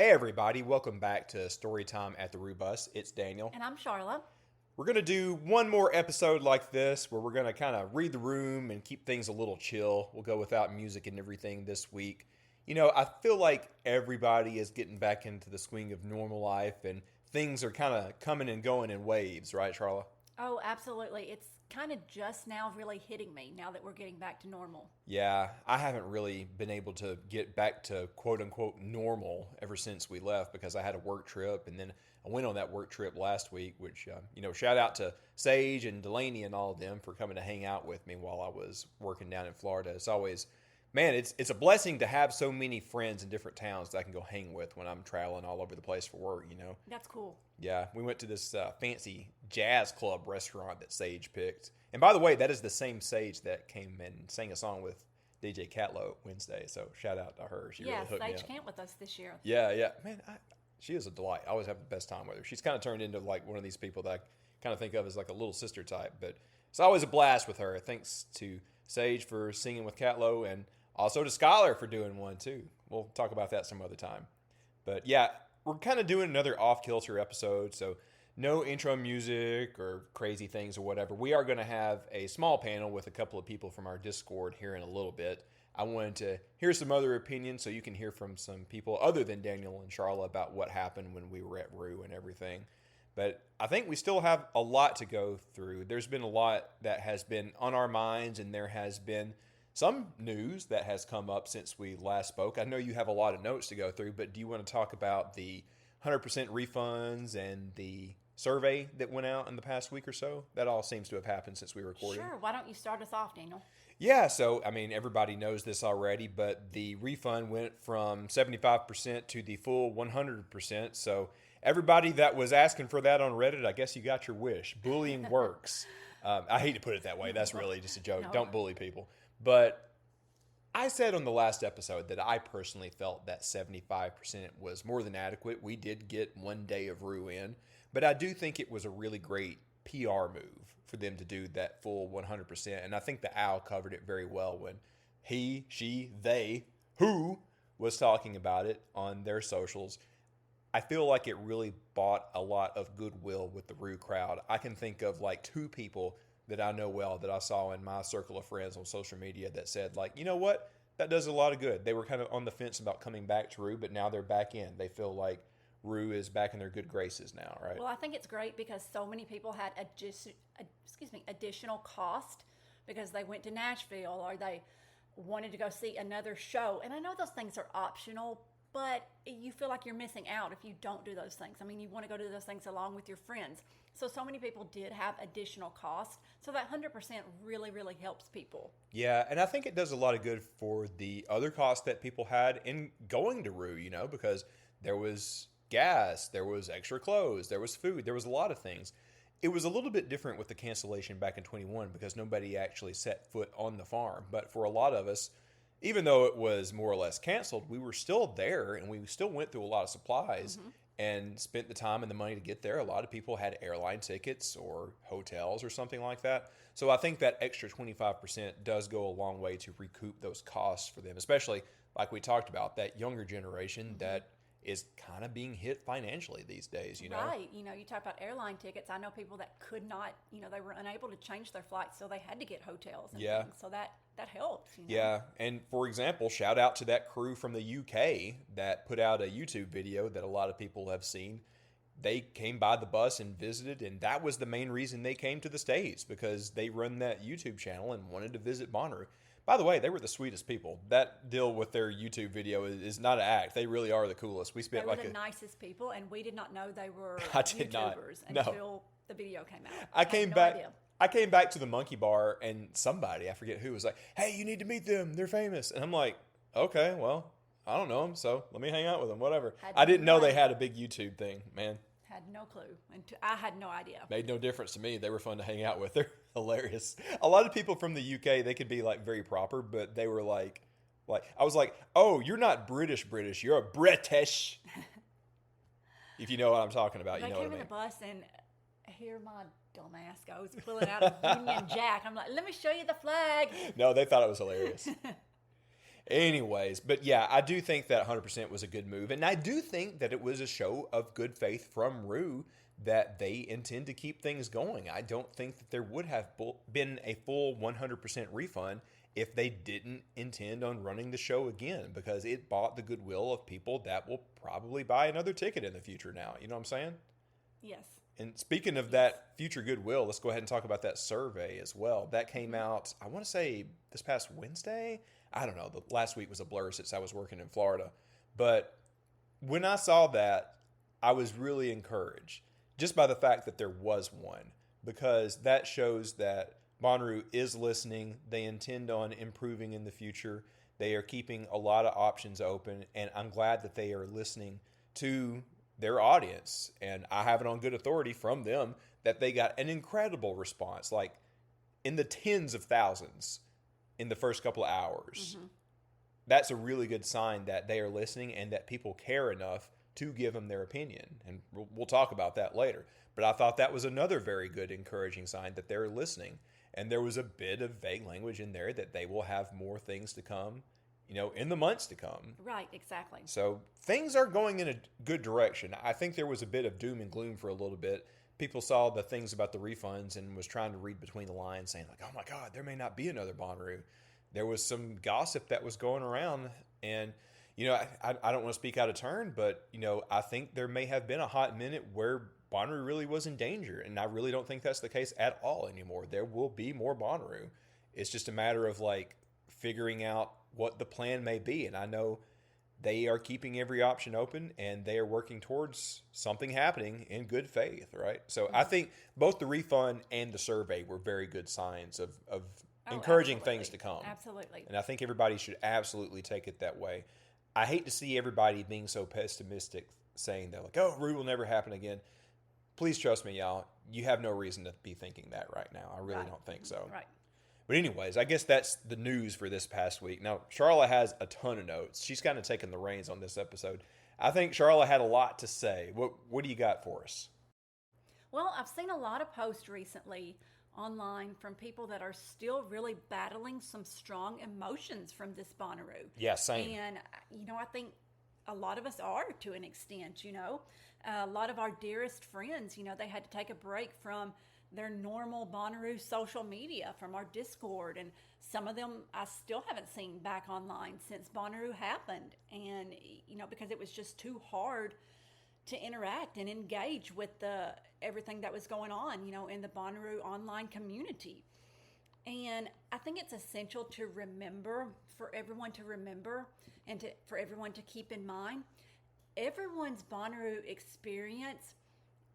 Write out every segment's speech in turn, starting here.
Hey everybody, welcome back to Storytime at the Rue Bus. It's Daniel. And I'm Sharla. We're going to do one more episode like this where we're going to kind of read the room and keep things a little chill. We'll go without music and everything this week. You know, I feel like everybody is getting back into the swing of normal life and things are kind of coming and going in waves, right, Charla? Oh, absolutely. It's kind of just now really hitting me now that we're getting back to normal. Yeah, I haven't really been able to get back to quote unquote normal ever since we left because I had a work trip and then I went on that work trip last week, which, shout out to Sage and Delaney and all of them for coming to hang out with me while I was working down in Florida. It's always, man, it's a blessing to have so many friends in different towns that I can go hang with when I'm traveling all over the place for work, you know? That's cool. Yeah, we went to this fancy jazz club restaurant that Sage picked. And by the way, that is the same Sage that came and sang a song with DJ Catlow Wednesday. So shout out to her. She really hooked me Sage up. camped with us this year. Yeah. Man, she is a delight. I always have the best time with her. She's kind of turned into like one of these people that I kind of think of as like a little sister type. But it's always a blast with her. Thanks to Sage for singing with Catlow and also to Skylar for doing one too. We'll talk about that some other time. But yeah, we're kind of doing another off-kilter episode, so no intro music or crazy things or whatever. We are going to have a small panel with a couple of people from our Discord here in a little bit. I wanted to hear some other opinions so you can hear from some people other than Daniel and Charla about what happened when we were at Rue and everything. But I think we still have a lot to go through. There's been a lot that has been on our minds, and there has been some news that has come up since we last spoke. I know you have a lot of notes to go through, but do you want to talk about the 100% refunds and the survey that went out in the past week or so? That all seems to have happened since we recorded. Sure. Why don't you start us off, Daniel? Yeah, so, I mean, everybody knows this already, but the refund went from 75% to the full 100%. So everybody that was asking for that on Reddit, I guess you got your wish. Bullying works. I hate to put it that way. That's really just a joke. No. Don't bully people. But I said on the last episode that I personally felt that 75% was more than adequate. We did get 1 day of Rue in, but I do think it was a really great PR move for them to do that full 100%. And I think the Owl covered it very well when he, she, they, who was talking about it on their socials. I feel like it really bought a lot of goodwill with the Rue crowd. I can think of like two people that I know well that I saw in my circle of friends on social media that said like, you know what, that does a lot of good. They were kind of on the fence about coming back to Rue, but now they're back in. They feel like Rue is back in their good graces now, right? Well, I think it's great because so many people had additional cost because they went to Nashville or they wanted to go see another show. And I know those things are optional, but you feel like you're missing out if you don't do those things. I mean, you want to go do those things along with your friends. So many people did have additional cost. So that 100% really, really helps people. Yeah, and I think it does a lot of good for the other costs that people had in going to Rue, you know, because there was gas, there was extra clothes, there was food, there was a lot of things. It was a little bit different with the cancellation back in 21 because nobody actually set foot on the farm. But for a lot of us, even though it was more or less canceled, we were still there and we still went through a lot of supplies and spent the time and the money to get there. A lot of people had airline tickets or hotels or something like that. So I think that extra 25% does go a long way to recoup those costs for them, especially like we talked about, that younger generation that is kind of being hit financially these days, you know? Right. You know, you talk about airline tickets. I know people that could not, they were unable to change their flights, so they had to get hotels and things. So that helps. You know? Yeah. And for example, shout out to that crew from the UK that put out a YouTube video that a lot of people have seen. They came by the bus and visited, and that was the main reason they came to the States because they run that YouTube channel and wanted to visit Bonnaroo. By the way, they were the sweetest people. That deal with their YouTube video is not an act. They really are the coolest. We spent they were the nicest people, and we did not know they were YouTubers until the video came out. I came back to the Monkey Bar, and somebody, I forget who, was like, "Hey, you need to meet them. They're famous." And I'm like, "Okay, well, I don't know them, so let me hang out with them. Whatever." I didn't know they had a big YouTube thing, man. Had no clue. And I had no idea. Made no difference to me. They were fun to hang out with. They're hilarious. A lot of people from the UK, they could be like very proper, but they were like I was like, "Oh, you're not British. You're a British." If you know what I'm talking about, you know what I mean. They came in the bus and here my dumbass goes pulling out a Union Jack. I'm like, "Let me show you the flag." No, they thought it was hilarious. Anyways, but yeah, I do think that 100% was a good move. And I do think that it was a show of good faith from Rue that they intend to keep things going. I don't think that there would have been a full 100% refund if they didn't intend on running the show again, because it bought the goodwill of people that will probably buy another ticket in the future now. You know what I'm saying? Yes. And speaking of that future goodwill, let's go ahead and talk about that survey as well. That came out, I want to say, this past Wednesday. I don't know. The last week was a blur since I was working in Florida. But when I saw that, I was really encouraged just by the fact that there was one, because that shows that Bonnaroo is listening. They intend on improving in the future. They are keeping a lot of options open, and I'm glad that they are listening to their audience. And I have it on good authority from them that they got an incredible response, like in the tens of thousands in the first couple of hours. Mm-hmm. That's a really good sign that they are listening and that people care enough to give them their opinion. And we'll talk about that later. But I thought that was another very good, encouraging sign that they're listening. And there was a bit of vague language in there that they will have more things to come, in the months to come. Right, exactly. So things are going in a good direction. I think there was a bit of doom and gloom for a little bit. People saw the things about the refunds and was trying to read between the lines, saying like, oh my God, there may not be another Bonnaroo. There was some gossip that was going around. And, I don't want to speak out of turn, but, I think there may have been a hot minute where Bonnaroo really was in danger. And I really don't think that's the case at all anymore. There will be more Bonnaroo. It's just a matter of figuring out what the plan may be. And I know they are keeping every option open and they are working towards something happening in good faith, right? So I think both the refund and the survey were very good signs of encouraging things to come. Absolutely. And I think everybody should absolutely take it that way. I hate to see everybody being so pessimistic, saying that oh, Rue will never happen again. Please trust me, y'all. You have no reason to be thinking that right now. I really don't think so. Right. But anyways, I guess that's the news for this past week. Now, Sharla has a ton of notes. She's kind of taken the reins on this episode. I think Sharla had a lot to say. What do you got for us? Well, I've seen a lot of posts recently online from people that are still really battling some strong emotions from this Bonnaroo. Yeah, same. And, I think a lot of us are to an extent, A lot of our dearest friends, they had to take a break from their normal Bonnaroo social media, from our Discord, and some of them I still haven't seen back online since Bonnaroo happened. And, because it was just too hard to interact and engage with everything that was going on, in the Bonnaroo online community. And I think it's essential to remember, for everyone to remember, and for everyone to keep in mind, everyone's Bonnaroo experience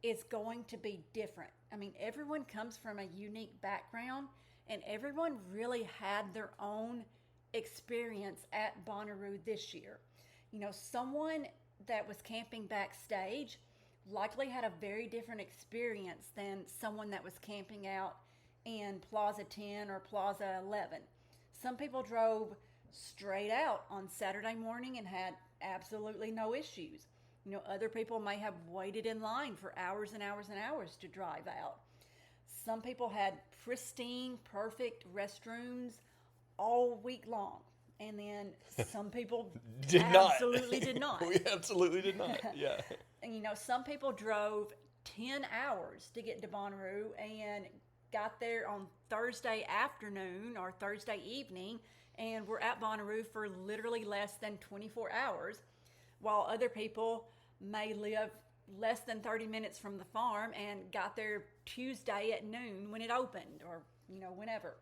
is going to be different. I mean, everyone comes from a unique background, and everyone really had their own experience at Bonnaroo this year. Someone that was camping backstage likely had a very different experience than someone that was camping out in Plaza 10 or Plaza 11. Some people drove straight out on Saturday morning and had absolutely no issues. Other people may have waited in line for hours and hours and hours to drive out. Some people had pristine, perfect restrooms all week long. And then some people absolutely did not. We absolutely did not, yeah. And, some people drove 10 hours to get to Bonnaroo and got there on Thursday afternoon or Thursday evening and were at Bonnaroo for literally less than 24 hours, while other people may live less than 30 minutes from the farm and got there Tuesday at noon when it opened, or whenever.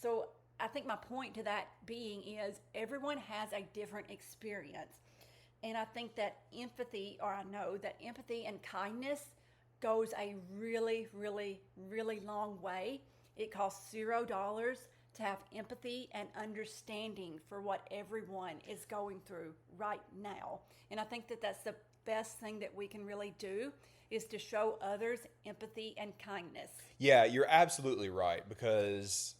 So I think my point to that being is everyone has a different experience, and I think that I know that empathy and kindness goes a really, really, really long way. It costs $0 to have empathy and understanding for what everyone is going through right now. And I think that that's the best thing that we can really do, is to show others empathy and kindness. Yeah, you're absolutely right, because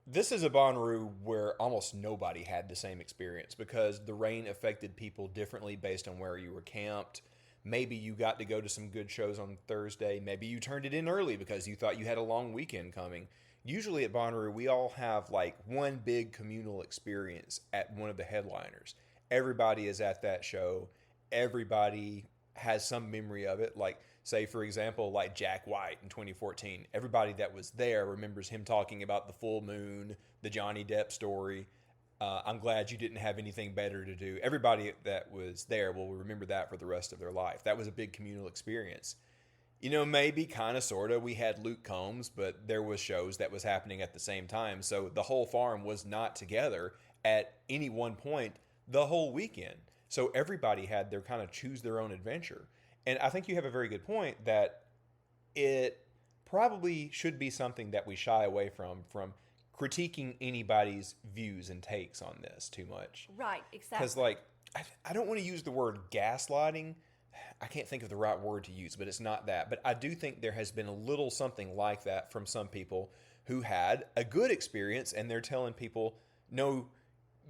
this is a Bonnaroo where almost nobody had the same experience, because the rain affected people differently based on where you were camped. Maybe you got to go to some good shows on Thursday. Maybe you turned it in early because you thought you had a long weekend coming. usually at Bonnaroo, we all have like one big communal experience at one of the headliners. Everybody is at that show. Everybody has some memory of it. Like, say, for example, like Jack White in 2014. Everybody that was there remembers him talking about the full moon, the Johnny Depp story. I'm glad you didn't have anything better to do. Everybody that was there will remember that for the rest of their life. That was a big communal experience. Maybe kind of, sort of, we had Luke Combs, but there was shows that was happening at the same time. So the whole farm was not together at any one point the whole weekend. So everybody had their kind of choose their own adventure. And I think you have a very good point that it probably should be something that we shy away from critiquing anybody's views and takes on this too much. Right, exactly. Because, like, I don't want to use the word gaslighting. I can't think of the right word to use, but it's not that. But I do think there has been a little something like that from some people who had a good experience, and they're telling people, no,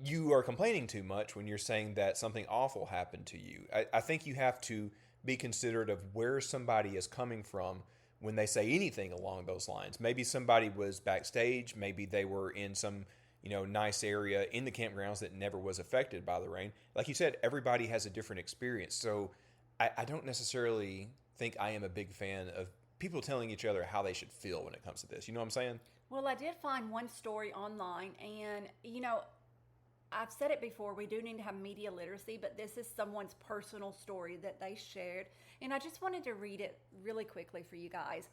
you are complaining too much when you're saying that something awful happened to you. I think you have to be considerate of where somebody is coming from when they say anything along those lines. Maybe somebody was backstage. Maybe they were in some nice area in the campgrounds that never was affected by the rain. Like you said, everybody has a different experience. So I don't necessarily think I am a big fan of people telling each other how they should feel when it comes to this. You know what I'm saying? Well, I did find one story online, and, I've said it before, we do need to have media literacy, but this is someone's personal story that they shared, and I just wanted to read it really quickly for you guys.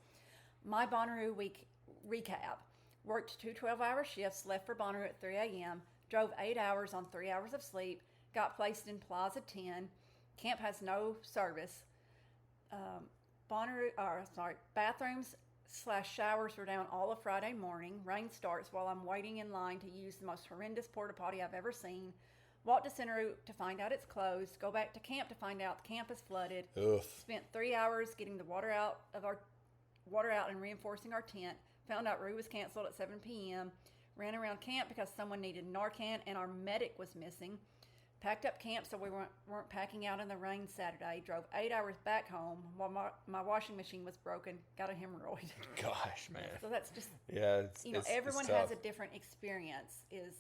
My Bonnaroo week recap. Worked 2 12-hour shifts, left for Bonnaroo at 3 a.m., drove 8 hours on 3 hours of sleep, got placed in Plaza 10. Camp has no service. Bathrooms/showers were down all of Friday morning. Rain starts while I'm waiting in line to use the most horrendous porta potty I've ever seen. Walked to Center to find out it's closed. Go back to camp to find out the camp is flooded. Ugh. Spent 3 hours getting the water out and reinforcing our tent. Found out Roo was canceled at 7 p.m. Ran around camp because someone needed Narcan and our medic was missing. Packed up camp so we weren't packing out in the rain Saturday. Drove 8 hours back home while my washing machine was broken. Got a hemorrhoid. Gosh, man. So that's just, Yeah, everyone it's has tough. a different experience is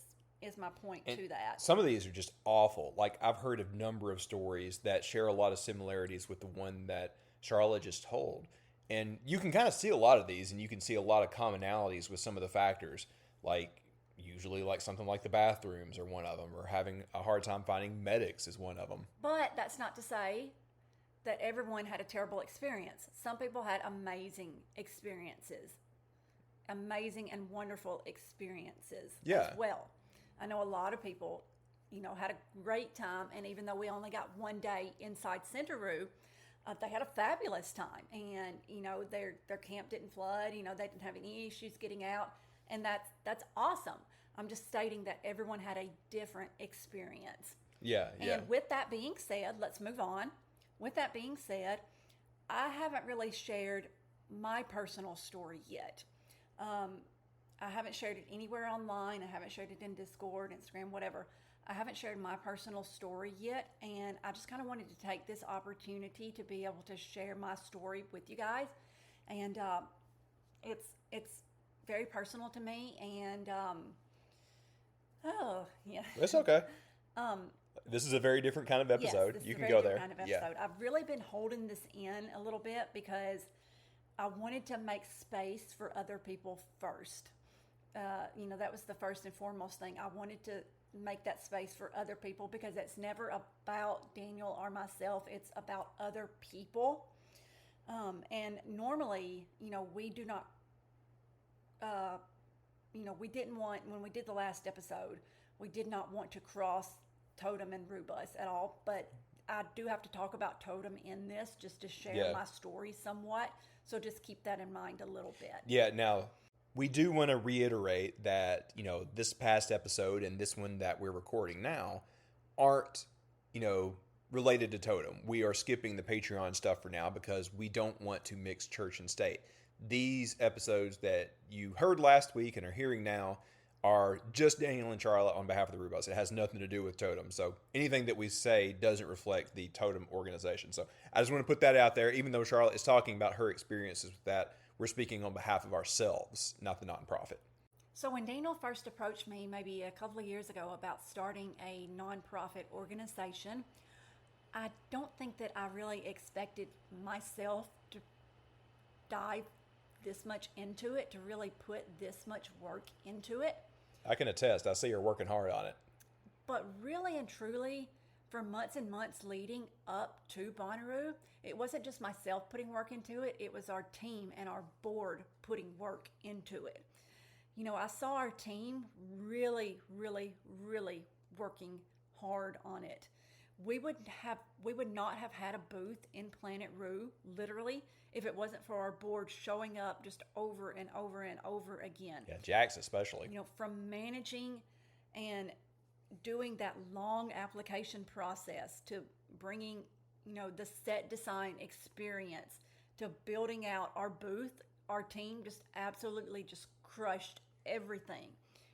my point And to that. some of these are just awful. Like, I've heard a number of stories that share a lot of similarities with the one that Sharla just told. And you can kind of see a lot of these, and you can see a lot of commonalities with some of the factors. Like, usually like something like the bathrooms are one of them, or having a hard time finding medics is one of them. But that's not to say that everyone had a terrible experience. Some people had amazing experiences. Amazing and wonderful experiences Yeah. as well. I know a lot of people, had a great time, and even though we only got 1 day inside Centeroo, they had a fabulous time, and their camp didn't flood. They didn't have any issues getting out, and that's awesome. I'm just stating that everyone had a different experience. Yeah, yeah. And with that being said, let's move on. With that being said, I haven't really shared my personal story yet. I haven't shared it anywhere online. I haven't shared it in Discord, Instagram, whatever. I haven't shared my personal story yet, and I just kind of wanted to take this opportunity to be able to share my story with you guys. And it's very personal to me, and It's okay. This is a very different kind of episode. Yes, this You is a can very go different there. Kind of Yeah. episode. I've really been holding this in a little bit because I wanted to make space for other people first. That was the first and foremost thing. I wanted to make that space for other people because it's never about Daniel or myself. It's about other people. And normally, we do not, we didn't want, when we did the last episode, we did not want to cross Totem and Rubus at all. But I do have to talk about Totem in this just to share my story somewhat. So just keep that in mind a little bit. Yeah, now, we do want to reiterate that, this past episode and this one that we're recording now aren't, related to Totem. We are skipping the Patreon stuff for now because we don't want to mix church and state. These episodes that you heard last week and are hearing now are just Daniel and Charlotte on behalf of the Rubus. It has nothing to do with Totem. So anything that we say doesn't reflect the Totem organization. So I just want to put that out there. Even though Charlotte is talking about her experiences with that, we're speaking on behalf of ourselves, not the nonprofit. So when Daniel first approached me maybe a couple of years ago about starting a nonprofit organization, I don't think that I really expected myself to dive this much into it, to really put this much work into it. I can attest. I see you're working hard on it. But really and truly, for months and months leading up to Bonnaroo, it wasn't just myself putting work into it, it was our team and our board putting work into it. You know, I saw our team really, really, really working hard on it. We would not have had a booth in Planet Roo, literally, if it wasn't for our board showing up just over and over and over again. Yeah, Jax especially. You know, from managing and doing that long application process to bringing, you know, the set design experience to building out our booth, our team just absolutely just crushed everything.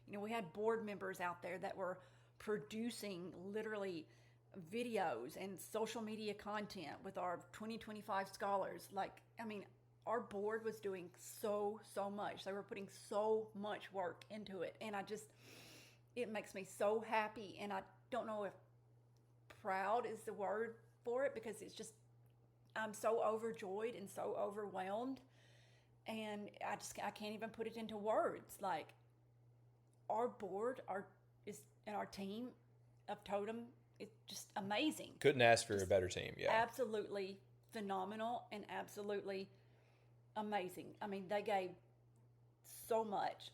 You know, we had board members out there that were producing literally videos and social media content with our 2025 scholars. Like, I mean, our board was doing so much. They were putting so much work into it. And it makes me so happy. And I don't know if proud is the word for it, because it's just, I'm so overjoyed and so overwhelmed. And I can't even put it into words. Like, our board, and our team of Totem, it's just amazing. Couldn't ask for a better team. Yeah, absolutely phenomenal and absolutely amazing. I mean, they gave so much.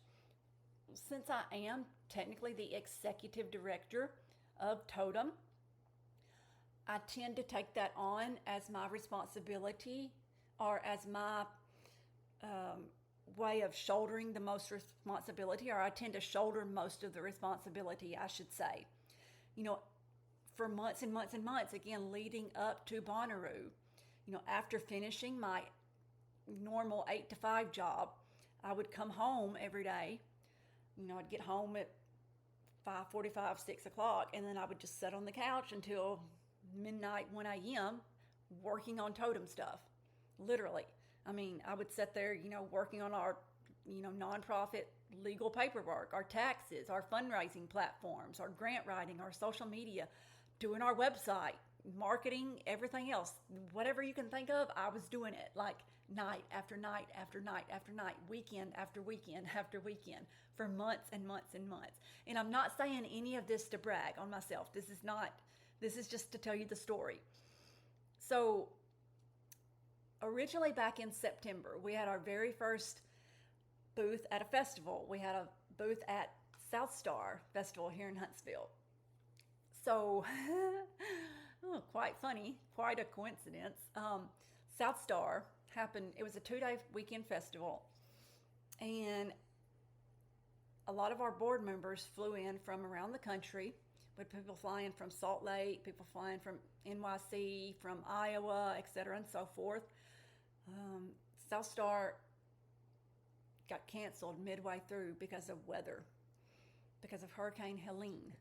Since I am technically the executive director of Totem, I tend to take that on as my responsibility, or as my way of shouldering the most responsibility, or I tend to shoulder most of the responsibility, I should say. You know, for months and months and months, again, leading up to Bonnaroo, you know, after finishing my normal 8 to 5 job, I would come home every day. You know, I'd get home at 5:45, 6 o'clock, and then I would just sit on the couch until midnight, 1 a.m., working on Totem stuff, literally. I mean, I would sit there, you know, working on our, you know, nonprofit legal paperwork, our taxes, our fundraising platforms, our grant writing, our social media, doing our website, marketing, everything else. Whatever you can think of, I was doing it, like night after night after night after night, weekend after weekend after weekend, for months and months and months. And I'm not saying any of this to brag on myself. This is just to tell you the story. So originally back in September, we had our very first booth at a festival. We had a booth at South Star Festival here in Huntsville. So, quite funny, quite a coincidence. South Star happened, it was a 2-day weekend festival, and a lot of our board members flew in from around the country, with people flying from Salt Lake, people flying from NYC, from Iowa, etc., and so forth. South Star got canceled midway through because of weather, because of Hurricane Helene.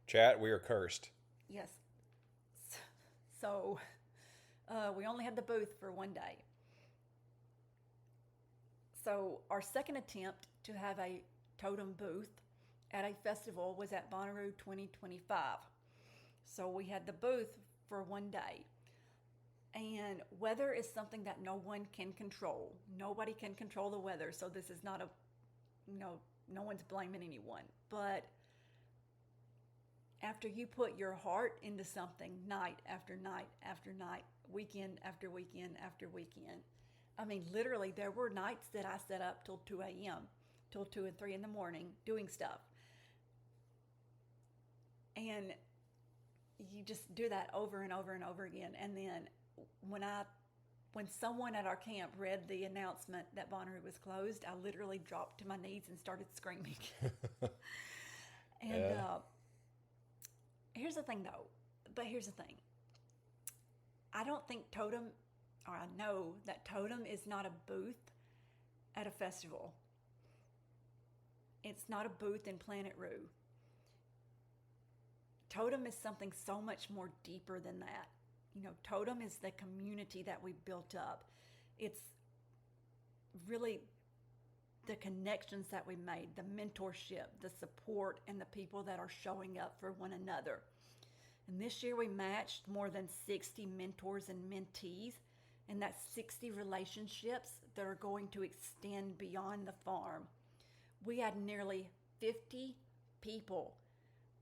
Chat, we are cursed. Yes. So we only had the booth for 1 day. So our second attempt to have a Totem booth at a festival was at Bonnaroo 2025. So we had the booth for 1 day. And weather is something that no one can control. Nobody can control the weather. So this is not no one's blaming anyone. But after you put your heart into something night after night after night, weekend after weekend after weekend, I mean, literally, there were nights that I sat up till 2 a.m., till 2 and 3 in the morning doing stuff. And you just do that over and over and over again. And then when someone at our camp read the announcement that Bonnaroo was closed, I literally dropped to my knees and started screaming. And here's the thing, though. I don't think Totem, or I know that Totem is not a booth at a festival. It's not a booth in Planet Roo. Totem is something so much more deeper than that. You know, Totem is the community that we built up. It's really the connections that we made, the mentorship, the support, and the people that are showing up for one another. And this year we matched more than 60 mentors and mentees, and that's 60 relationships that are going to extend beyond the farm. We had nearly 50 people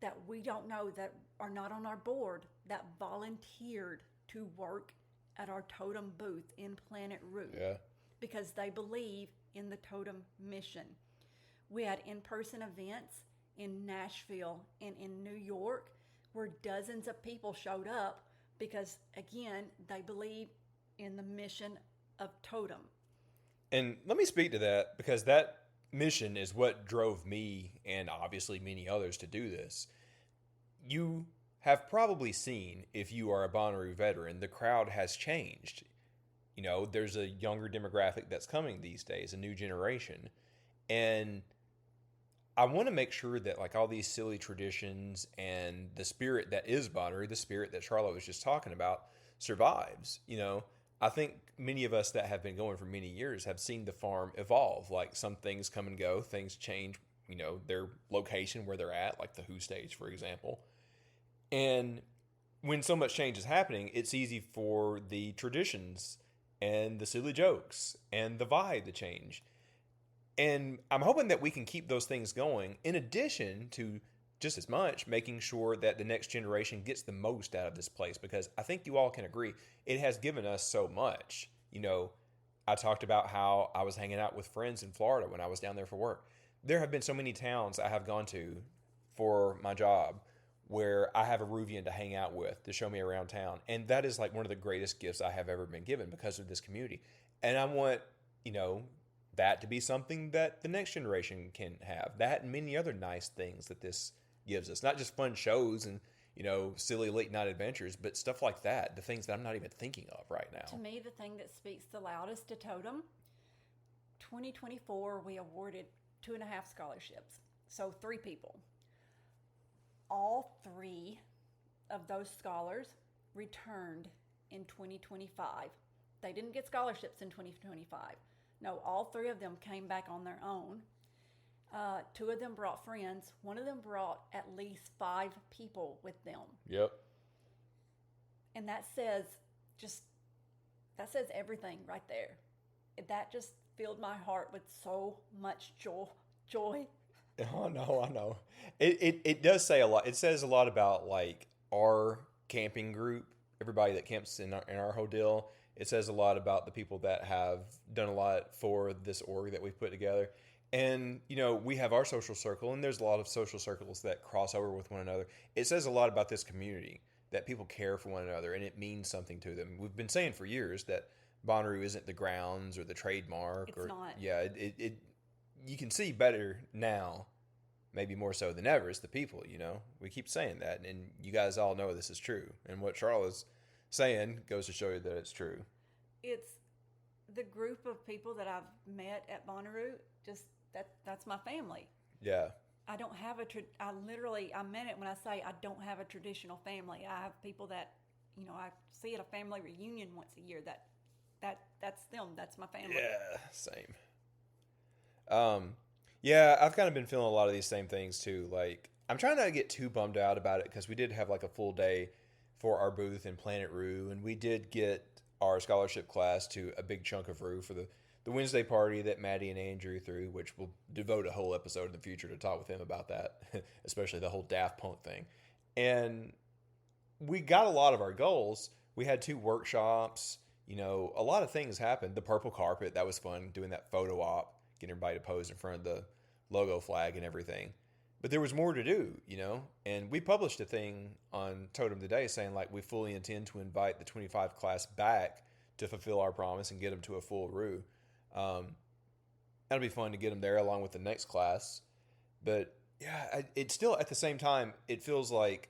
that we don't know, that are not on our board, that volunteered to work at our totem booth in Planet Roo, because they believe in the totem mission. We had in-person events in Nashville and in New York where dozens of people showed up because, again, they believe in the mission of totem. And let me speak to that, because that mission is what drove me and obviously many others to do this. You have probably seen, if you are a Bonnaroo veteran, the crowd has changed. You know, there's a younger demographic that's coming these days, a new generation. And I want to make sure that, like, all these silly traditions and the spirit that is Bonnaroo, the spirit that Sharla was just talking about, survives. You know, I think many of us that have been going for many years have seen the farm evolve. Like, some things come and go, things change, you know, their location where they're at, like the Who stage, for example. And when so much change is happening, it's easy for the traditions and the silly jokes and the vibe to change. And I'm hoping that we can keep those things going, in addition to just as much making sure that the next generation gets the most out of this place, because I think you all can agree it has given us so much. You know, I talked about how I was hanging out with friends in Florida when I was down there for work. There have been so many towns I have gone to for my job where I have a Ruvian to hang out with, to show me around town. And that is like one of the greatest gifts I have ever been given because of this community. And I want, you know, that to be something that the next generation can have. That and many other nice things that this gives us. Not just fun shows and, you know, silly late night adventures, but stuff like that. The things that I'm not even thinking of right now. To me, the thing that speaks the loudest to Totem, 2024, we awarded 2.5 scholarships. So 3 people. All 3 of those scholars returned in 2025. They didn't get scholarships in 2025. No, all 3 of them came back on their own. 2 of them brought friends. 1 of them brought at least 5 people with them. Yep. And that says everything right there. That just filled my heart with so much joy. Oh, no, I know. It does say a lot. It says a lot about, like, our camping group, everybody that camps in our hotel. It says a lot about the people that have done a lot for this org that we've put together. And, you know, we have our social circle, and there's a lot of social circles that cross over with one another. It says a lot about this community, that people care for one another, and it means something to them. We've been saying for years that Bonnaroo isn't the grounds or the trademark. It's not. Yeah, you can see better now, maybe more so than ever, it's the people, you know. We keep saying that, and you guys all know this is true. And what Charlotte's saying goes to show you that it's true. It's the group of people that I've met at Bonnaroo, just that's my family. Yeah. I don't have I meant it when I say I don't have a traditional family. I have people that, you know, I see at a family reunion once a year. That's them. That's my family. Yeah, same. Yeah, I've kind of been feeling a lot of these same things too. Like, I'm trying not to get too bummed out about it, because we did have like a full day for our booth in Planet Roo, and we did get our scholarship class to a big chunk of Roo for the Wednesday party that Maddie and Andrew threw, which we'll devote a whole episode in the future to talk with him about that, especially the whole Daft Punk thing. And we got a lot of our goals. We had 2 workshops, you know, a lot of things happened. The purple carpet, that was fun, doing that photo op, getting everybody to pose in front of the logo flag and everything. But there was more to do, you know, and we published a thing on Totem today saying, like, we fully intend to invite the 25 class back to fulfill our promise and get them to a full Roo. That'll be fun to get them there along with the next class. But yeah, it's still, at the same time, it feels like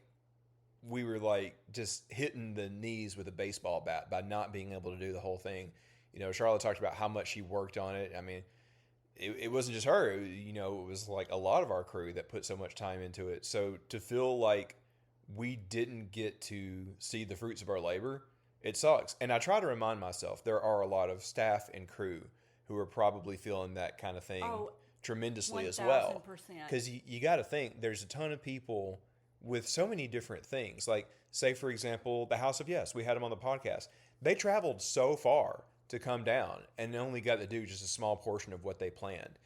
we were like just hitting the knees with a baseball bat by not being able to do the whole thing. You know, Charlotte talked about how much she worked on it. I mean, it wasn't just her, you know, it was like a lot of our crew that put so much time into it. So to feel like we didn't get to see the fruits of our labor, it sucks. And I try to remind myself there are a lot of staff and crew who are probably feeling that kind of thing Oh, tremendously as well. 1000%. Because you got to think there's a ton of people with so many different things. Like, say, for example, the House of Yes, we had them on the podcast. They traveled so far to come down and only got to do just a small portion of what they planned.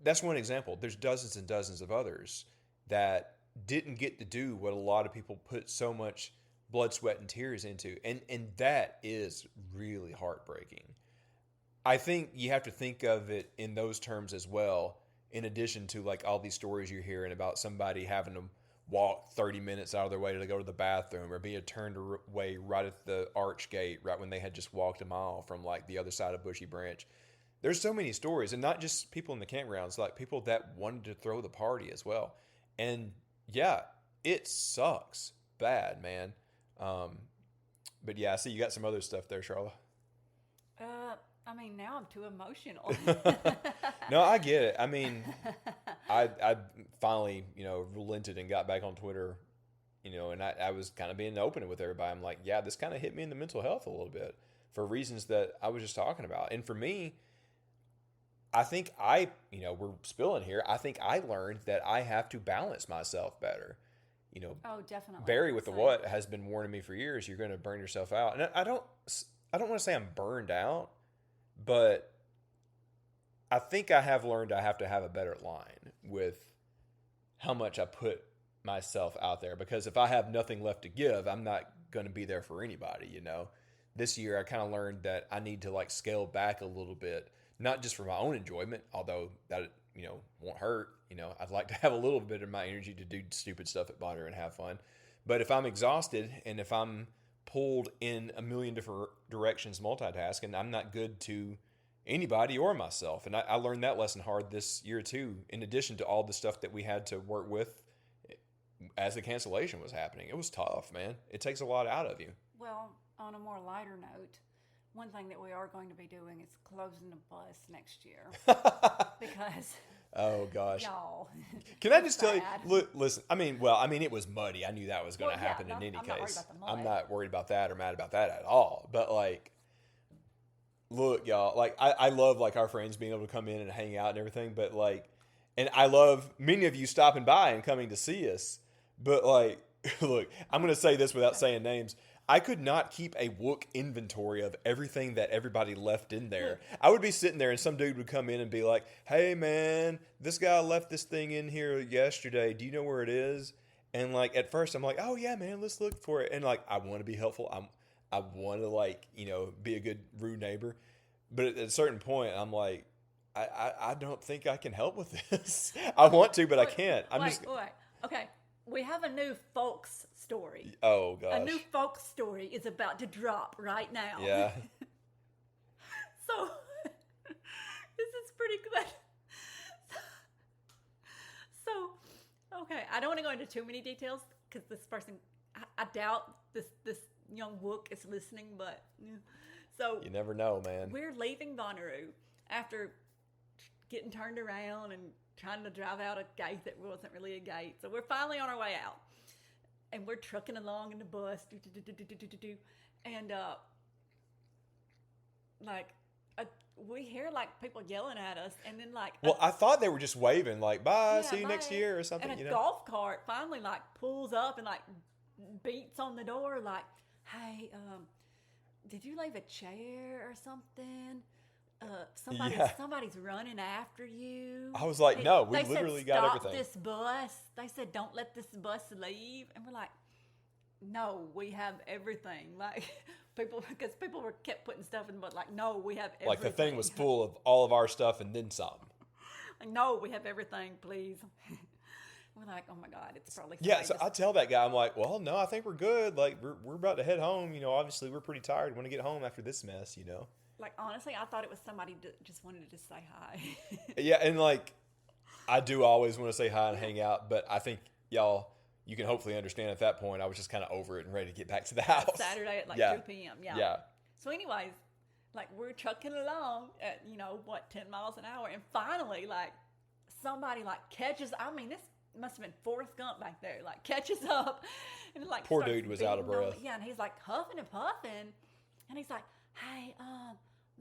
That's one example. There's dozens and dozens of others that didn't get to do what a lot of people put so much blood, sweat, and tears into. And that is really heartbreaking. I think you have to think of it in those terms as well, in addition to like all these stories you're hearing about somebody having to walk 30 minutes out of their way to go to the bathroom or be turned away right at the arch gate right when they had just walked a mile from like the other side of Bushy Branch. There's so many stories, and not just people in the campgrounds, like people that wanted to throw the party as well. And yeah, it sucks bad, man. But yeah, I see you got some other stuff there, Sharla. I mean, now I'm too emotional. No, I get it. I mean, I finally, relented and got back on Twitter, and I was kind of being open with everybody. I'm like, yeah, this kind of hit me in the mental health a little bit for reasons that I was just talking about. And for me, I think we're spilling here. I think I learned that I have to balance myself better. Oh, definitely. Barry with the what has been warning me for years, you're going to burn yourself out. And I don't want to say I'm burned out, but I think I have learned I have to have a better line with how much I put myself out there, because if I have nothing left to give, I'm not going to be there for anybody, This year I kind of learned that I need to like scale back a little bit, not just for my own enjoyment, although that, won't hurt. I'd like to have a little bit of my energy to do stupid stuff at Bonnaroo and have fun. But if I'm exhausted and if I'm pulled in a million different directions multitasking, I'm not good to anybody or myself. And I learned that lesson hard this year too, in addition to all the stuff that we had to work with as the cancellation was happening. It was tough, man. It takes a lot out of you. Well, on a more lighter note, one thing that we are going to be doing is closing the bus next year. Because... Oh gosh! Y'all, can I just tell you? Look, listen. It was muddy. I knew that was going to happen in any case. I'm not worried about that or mad about that at all. But like, look, y'all. Like, I love like our friends being able to come in and hang out and everything. But like, and I love many of you stopping by and coming to see us. But like, look, I'm going to say this without saying names. I could not keep a Wook inventory of everything that everybody left in there. I would be sitting there and some dude would come in and be like, hey man, this guy left this thing in here yesterday. Do you know where it is? And like, at first I'm like, oh yeah, man, let's look for it. And like, I want to be helpful. I want to like, be a good rude neighbor. But at a certain point, I'm like, I don't think I can help with this. I want to, but I can't. Wait. Okay. We have a new folks story. Oh, gosh. A new folks story is about to drop right now. Yeah. So, this is pretty good. So, okay, I don't want to go into too many details because this person, I doubt this young Wook is listening, but, so. You never know, man. We're leaving Bonnaroo after getting turned around and trying to drive out a gate that wasn't really a gate. So we're finally on our way out. And we're trucking along in the bus. And, we hear, people yelling at us. And then, Well, I thought they were just waving, bye, see you bye. next year or something, And a golf cart finally, pulls up and, beats on the door, hey, did you leave a chair or something? Somebody's running after you. I was like, no, we literally got everything. Stop this bus. They said, don't let this bus leave. And we're like, no, we have everything. People kept putting stuff in the bus. No, we have everything. The thing was full of all of our stuff and then some. No, we have everything, please. We're like, oh my God, it's probably... Yeah, so I tell that guy, I'm like, well, no, I think we're good. We're about to head home. Obviously we're pretty tired. Want to get home after this mess, honestly, I thought it was somebody just wanted to say hi. Yeah, and I do always want to say hi and hang out, but I think y'all, you can hopefully understand at that point, I was just kind of over it and ready to get back to the house. Saturday at 2 p.m. Yeah. So anyways, we're trucking along at, 10 miles an hour. And finally, somebody catches, this must have been Forrest Gump back there, catches up. And poor dude was out of breath. Yeah, and he's huffing and puffing. And he's like, hey,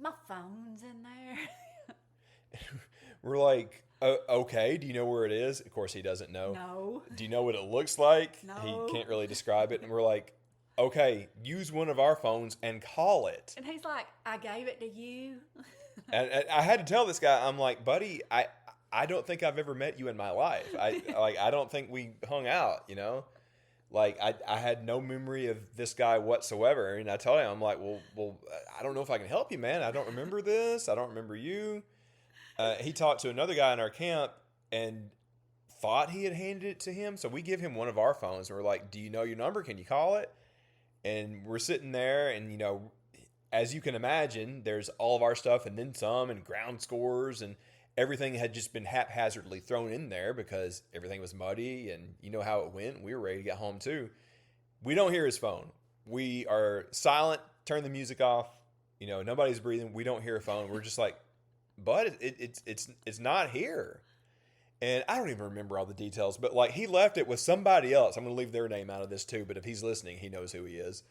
my phone's in there. We're like, okay, do you know where it is? Of course, he doesn't know. No. Do you know what it looks like? No. He can't really describe it. And we're like, okay, use one of our phones and call it. And he's like, I gave it to you. And I had to tell this guy, I'm like, buddy, I don't think I've ever met you in my life. I don't think we hung out, you know? Like, I had no memory of this guy whatsoever. And I told him, I'm like, well, I don't know if I can help you, man. I don't remember this. I don't remember you. He talked to another guy in our camp and thought he had handed it to him. So we give him one of our phones. And we're like, do you know your number? Can you call it? And we're sitting there and, you know, as you can imagine, there's all of our stuff and then some and ground scores and everything had just been haphazardly thrown in there because everything was muddy and you know how it went. We were ready to get home too. We don't hear his phone. We are silent, turn the music off. You know, nobody's breathing. We don't hear a phone. We're just like, but it's not here. And I don't even remember all the details, but like he left it with somebody else. I'm going to leave their name out of this too, but if he's listening, he knows who he is.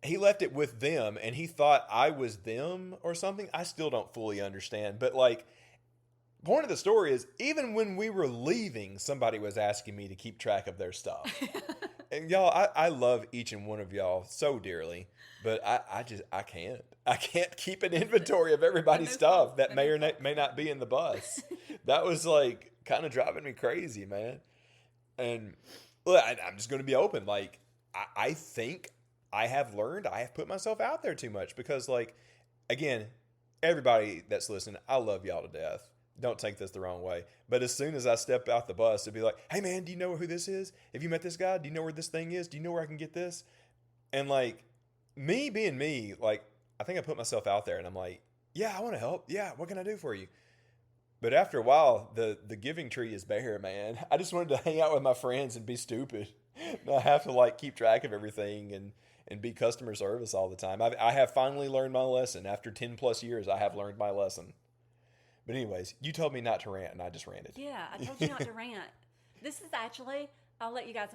He left it with them and he thought I was them or something. I still don't fully understand, but like, point of the story is even when we were leaving, somebody was asking me to keep track of their stuff. And y'all, I love each and one of y'all so dearly, but I can't keep an inventory of everybody's stuff that may or may not be in the bus. That was like kind of driving me crazy, man. And look, I'm just going to be open. Like, I think I have learned, I have put myself out there too much because like, again, everybody that's listening, I love y'all to death. Don't take this the wrong way. But as soon as I step out the bus, it'd be like, hey man, do you know who this is? Have you met this guy? Do you know where this thing is? Do you know where I can get this? And like me being me, like I think I put myself out there and I'm like, yeah, I want to help. Yeah. What can I do for you? But after a while, the giving tree is bare, man. I just wanted to hang out with my friends and be stupid. I have to like keep track of everything and be customer service all the time. I have finally learned my lesson. After 10 plus years, I have learned my lesson. But anyways, you told me not to rant, and I just ranted. Yeah, I told you not to rant. This is actually, I'll let you guys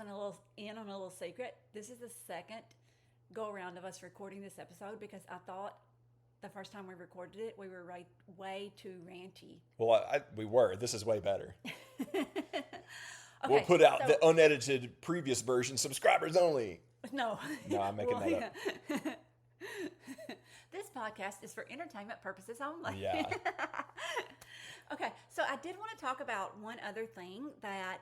in on a little secret. This is the second go-around of us recording this episode because I thought the first time we recorded it, we were way too ranty. Well, we were. This is way better. Okay, we'll put out the unedited previous version, subscribers only. No. No, I'm making that up. This podcast is for entertainment purposes only. Yeah. Okay, so I did want to talk about one other thing that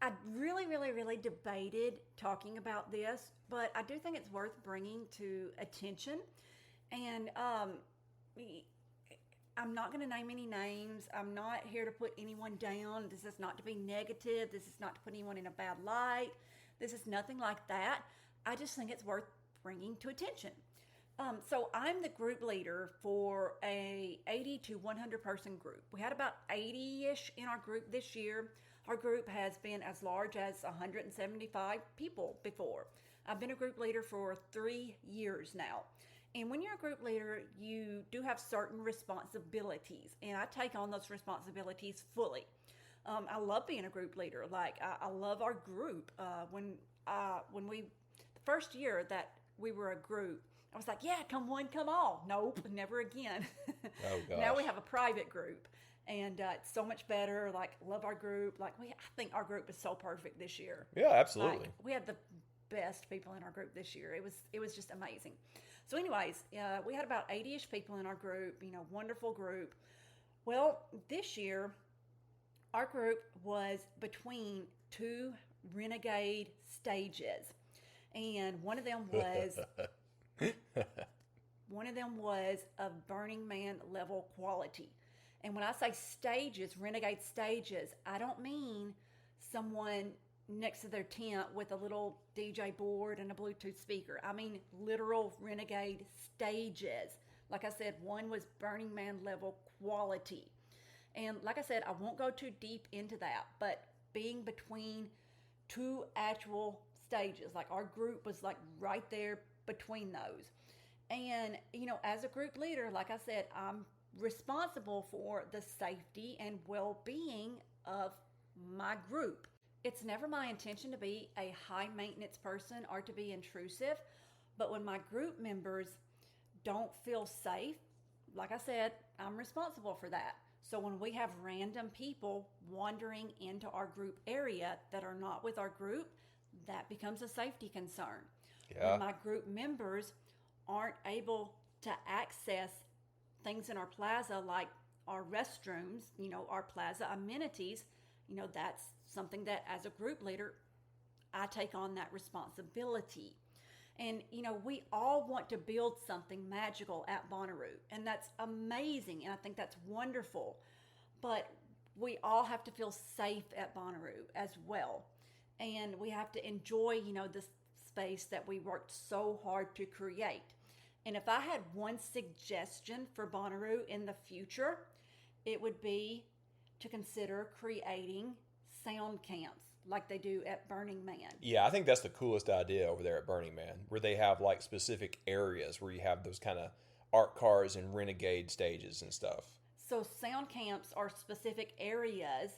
I really, really, really debated talking about this, but I do think it's worth bringing to attention. And I'm not going to name any names. I'm not here to put anyone down. This is not to be negative. This is not to put anyone in a bad light. This is nothing like that. I just think it's worth bringing to attention. So I'm the group leader for a 80 to 100 person group. We had about 80-ish in our group this year. Our group has been as large as 175 people before. I've been a group leader for 3 years now. And when you're a group leader, you do have certain responsibilities, and I take on those responsibilities fully. I love being a group leader. Like I love our group. When we, the first year that we were a group, I was like, yeah, come one, come all. Nope, never again. Oh, gosh. Now we have a private group, and it's so much better. Like, love our group. Like, I think our group is so perfect this year. Yeah, absolutely. Like, we had the best people in our group this year. It was just amazing. So anyways, we had about 80-ish people in our group, wonderful group. Well, this year, our group was between two renegade stages. And one of them was of Burning Man level quality. And when I say stages, renegade stages, I don't mean someone next to their tent with a little DJ board and a Bluetooth speaker. I mean literal renegade stages. Like I said, one was Burning Man level quality. And like I said, I won't go too deep into that, but being between two actual stages, like our group was like right there between those. And, as a group leader, like I said, I'm responsible for the safety and well-being of my group. It's never my intention to be a high maintenance person or to be intrusive, but when my group members don't feel safe, like I said, I'm responsible for that. So when we have random people wandering into our group area that are not with our group, that becomes a safety concern. When Yeah. my group members aren't able to access things in our plaza like our restrooms, our plaza amenities, that's something that as a group leader, I take on that responsibility. And, we all want to build something magical at Bonnaroo, and that's amazing, and I think that's wonderful. But we all have to feel safe at Bonnaroo as well. And we have to enjoy, the space that we worked so hard to create. And if I had one suggestion for Bonnaroo in the future, it would be to consider creating sound camps like they do at Burning Man. Yeah, I think that's the coolest idea over there at Burning Man, where they have like specific areas where you have those kind of art cars and renegade stages and stuff. So, sound camps are specific areas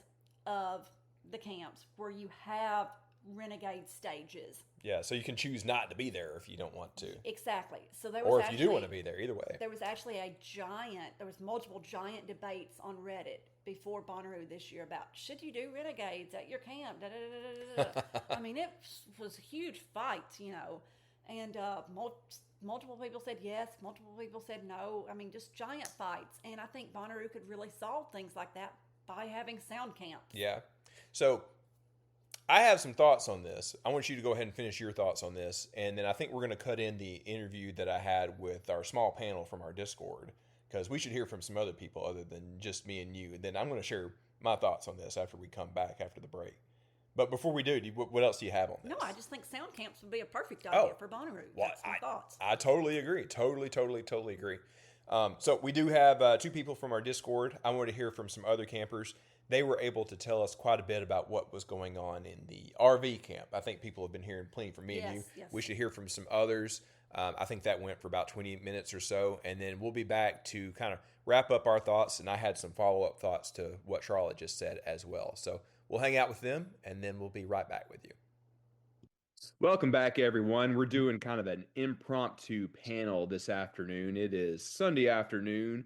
of the camps where you have renegade stages. Yeah, so you can choose not to be there if you don't want to, Exactly. So or if you do want to be there. Either way. there was actually there was multiple giant debates on Reddit before Bonnaroo this year about should you do renegades at your camp? Da, da, da, da, da, da. I mean, it was huge fights, and multiple people said yes, multiple people said no. I mean, just giant fights, and I think Bonnaroo could really solve things like that by having sound camps. Yeah. So I have some thoughts on this. I want you to go ahead and finish your thoughts on this, and then I think we're going to cut in the interview that I had with our small panel from our Discord because we should hear from some other people other than just me and you. And then I'm going to share my thoughts on this after we come back after the break. But before we do, what else do you have on this? No, I just think sound camps would be a perfect idea for Bonnaroo. Well, That's my thoughts. I totally agree. Totally agree. So we do have two people from our Discord. I want to hear from some other campers. They were able to tell us quite a bit about what was going on in the RV camp. I think people have been hearing plenty from me and you. Yes. We should hear from some others. I think that went for about 20 minutes or so. And then we'll be back to kind of wrap up our thoughts. And I had some follow-up thoughts to what Charlotte just said as well. So we'll hang out with them, and then we'll be right back with you. Welcome back, everyone. We're doing kind of an impromptu panel this afternoon. It is Sunday afternoon,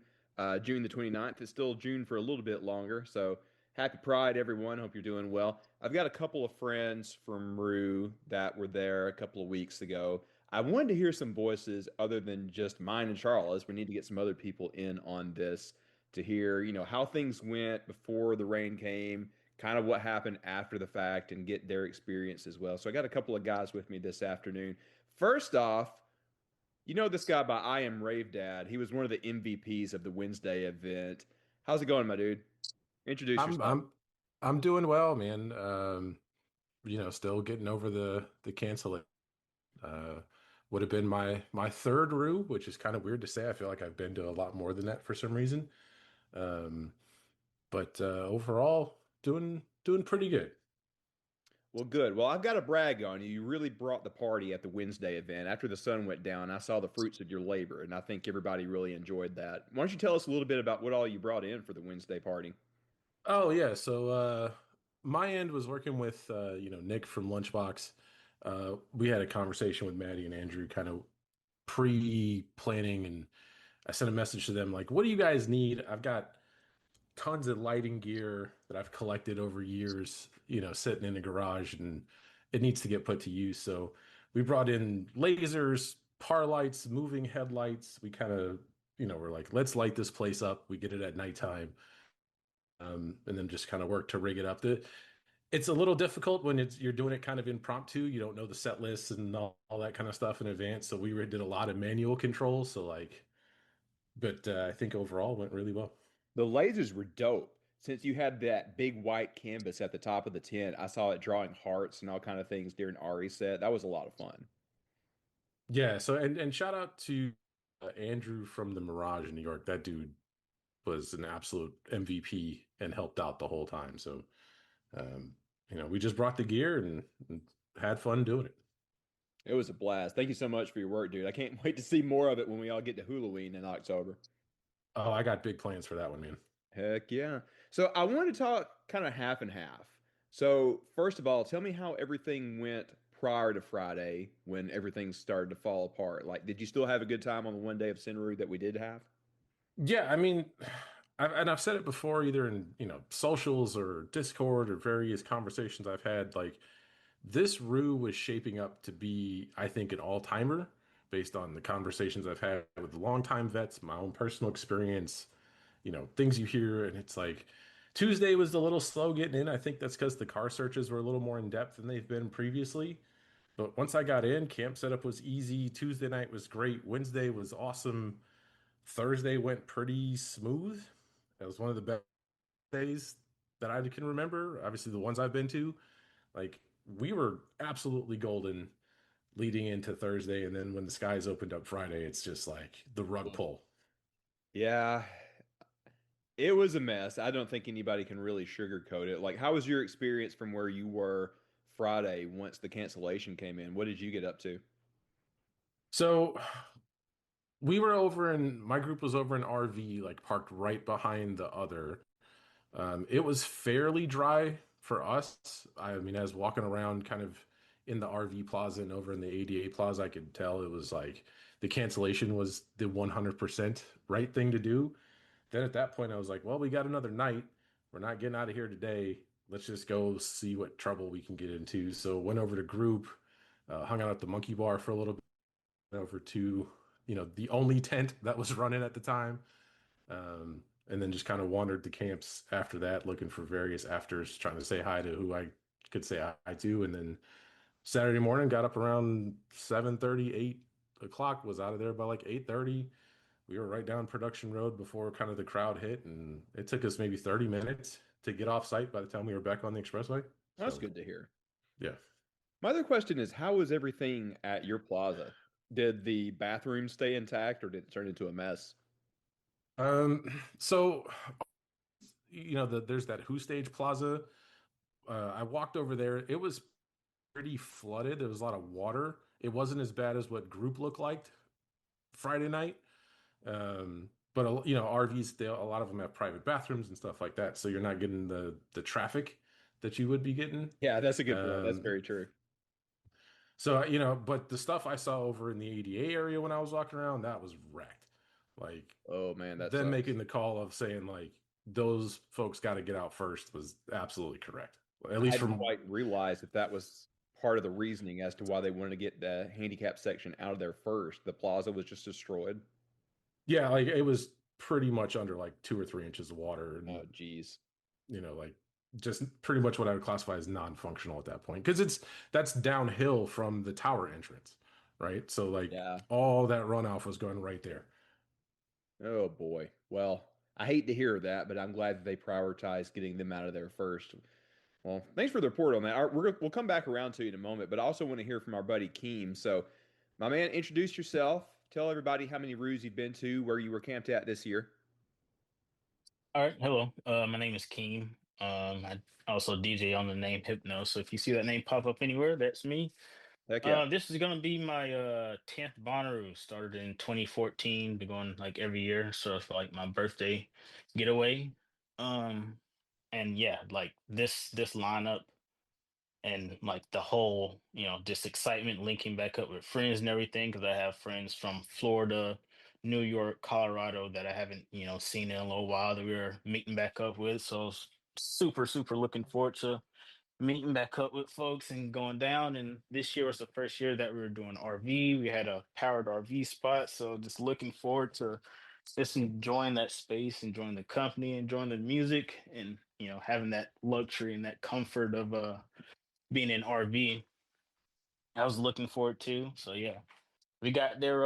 June the 29th. It's still June for a little bit longer, so happy Pride, everyone. Hope you're doing well. I've got a couple of friends from Rue that were there a couple of weeks ago. I wanted to hear some voices other than just mine and Charlotte's. We need to get some other people in on this to hear, how things went before the rain came, kind of what happened after the fact, and get their experience as well. So I got a couple of guys with me this afternoon. First off, this guy by I Am Rave Dad. He was one of the MVPs of the Wednesday event. How's it going, my dude? Introduce I'm yourself. I'm I'm doing well, man. Still getting over the cancel. Would have been my third Rue, which is kind of weird to say. I feel like I've been to a lot more than that for some reason. But overall, doing pretty good. Well, good. Well, I've got to brag on you. You really brought the party at the Wednesday event. After the sun went down, I saw the fruits of your labor, and I think everybody really enjoyed that. Why don't you tell us a little bit about what all you brought in for the Wednesday party? Oh yeah, so my end was working with Nick from Lunchbox. We had a conversation with Maddie and Andrew, kind of pre-planning, and I sent a message to them like, "What do you guys need? I've got tons of lighting gear that I've collected over years, sitting in a garage, and it needs to get put to use." So we brought in lasers, par lights, moving headlights. We kind of, we're like, let's light this place up. We get it at nighttime, and then just kind of work to rig it up. It's a little difficult when you're doing it kind of impromptu. You don't know the set lists and all that kind of stuff in advance. So we did a lot of manual controls. But I think overall went really well. The lasers were dope. Since you had that big white canvas at the top of the tent, I saw it drawing hearts and all kind of things during Ari's set. That was a lot of fun. Yeah. So and shout out to Andrew from the Mirage in New York. That dude was an absolute MVP and helped out the whole time. So, we just brought the gear and had fun doing it. It was a blast. Thank you so much for your work, dude. I can't wait to see more of it when we all get to Halloween in October. Oh, I got big plans for that one, man. Heck yeah. So I wanted to talk kind of half and half. So first of all, tell me how everything went prior to Friday when everything started to fall apart. Like, did you still have a good time on the one day of Sinru that we did have? Yeah, I mean, I've said it before, either in socials or Discord or various conversations I've had. Like this Rue was shaping up to be, I think, an all timer based on the conversations I've had with longtime vets, my own personal experience, things you hear, and it's like Tuesday was a little slow getting in. I think that's because the car searches were a little more in depth than they've been previously. But once I got in, camp setup was easy. Tuesday night was great. Wednesday was awesome. Thursday went pretty smooth. It was one of the best days that I can remember. Obviously, the ones I've been to, like we were absolutely golden leading into Thursday, and then when the skies opened up Friday, it's just like the rug pull. Yeah, it was a mess. I don't think anybody can really sugarcoat it. Like, how was your experience from where you were Friday once the cancellation came in? What did you get up to? So we were over in my group was over in RV, like parked right behind the other. It was fairly dry for us. I mean, as walking around kind of in the RV plaza and over in the ADA plaza, I could tell it was like the cancellation was the 100% right thing to do. Then at that point, I was like, well, we got another night. We're not getting out of here today. Let's just go see what trouble we can get into. So went over to group, hung out at the monkey bar for a little bit, over to, the only tent that was running at the time. And then just kind of wandered the camps after that, looking for various afters, trying to say hi to who I could say hi to. And then Saturday morning, got up around 7:30, 8 o'clock, was out of there by like 8:30. We were right down Production Road before kind of the crowd hit, and it took us maybe 30 minutes to get off site by the time we were back on the expressway. That's So, good to hear. yeah. My other question is, how was everything at your plaza? Did the bathroom stay intact or did it turn into a mess? So there's that Who Stage Plaza. I walked over there. It was pretty flooded. There was a lot of water. It wasn't as bad as what group looked like Friday night. But RVs, a lot of them have private bathrooms and stuff like that, so you're not getting the traffic that you would be getting. Yeah, that's a good point. That's Um, very true. so but the stuff I saw over in the ADA area when I was walking around, that was wrecked. Like Oh man, that them sucks. making the call of saying like those folks got to get out first was absolutely correct. At I least hadn't from quite realized if that was part of the reasoning as to why they wanted to get the handicap section out of there first. The plaza was just destroyed. yeah, like it was pretty much under like 2 or 3 inches of water, Oh, and geez. like just pretty much what I would classify as non-functional at that point because that's downhill from the tower entrance, right? So like Yeah. all that runoff was going right there. Oh boy. Well, I hate to hear that, but I'm glad that they prioritized getting them out of there first. Well, thanks for the report on that. We'll come back around to you in a moment, but I also want to hear from our buddy Keem. So, my man, introduce yourself. Tell everybody how many roos you've been to, where you were camped at this year. All right, hello. My name is Keem. I also DJ on the name Hypno. So if you see that name pop up anywhere, that's me. Heck yeah. This is gonna be my 10th Bonnaroo. Started in 2014, been going like every year. So it's like my birthday getaway. Um, and yeah, like this lineup and like the whole just excitement linking back up with friends and everything because I have friends from Florida, New York, Colorado that I haven't seen in a little while that we are meeting back up with. So I was super looking forward to meeting back up with folks and going down. And this year was the first year that we were doing RV. We had a powered RV spot, so just looking forward to just enjoying that space, enjoying the company, enjoying the music, and having that luxury and that comfort of being in RV. I was looking forward to. So yeah, we got there.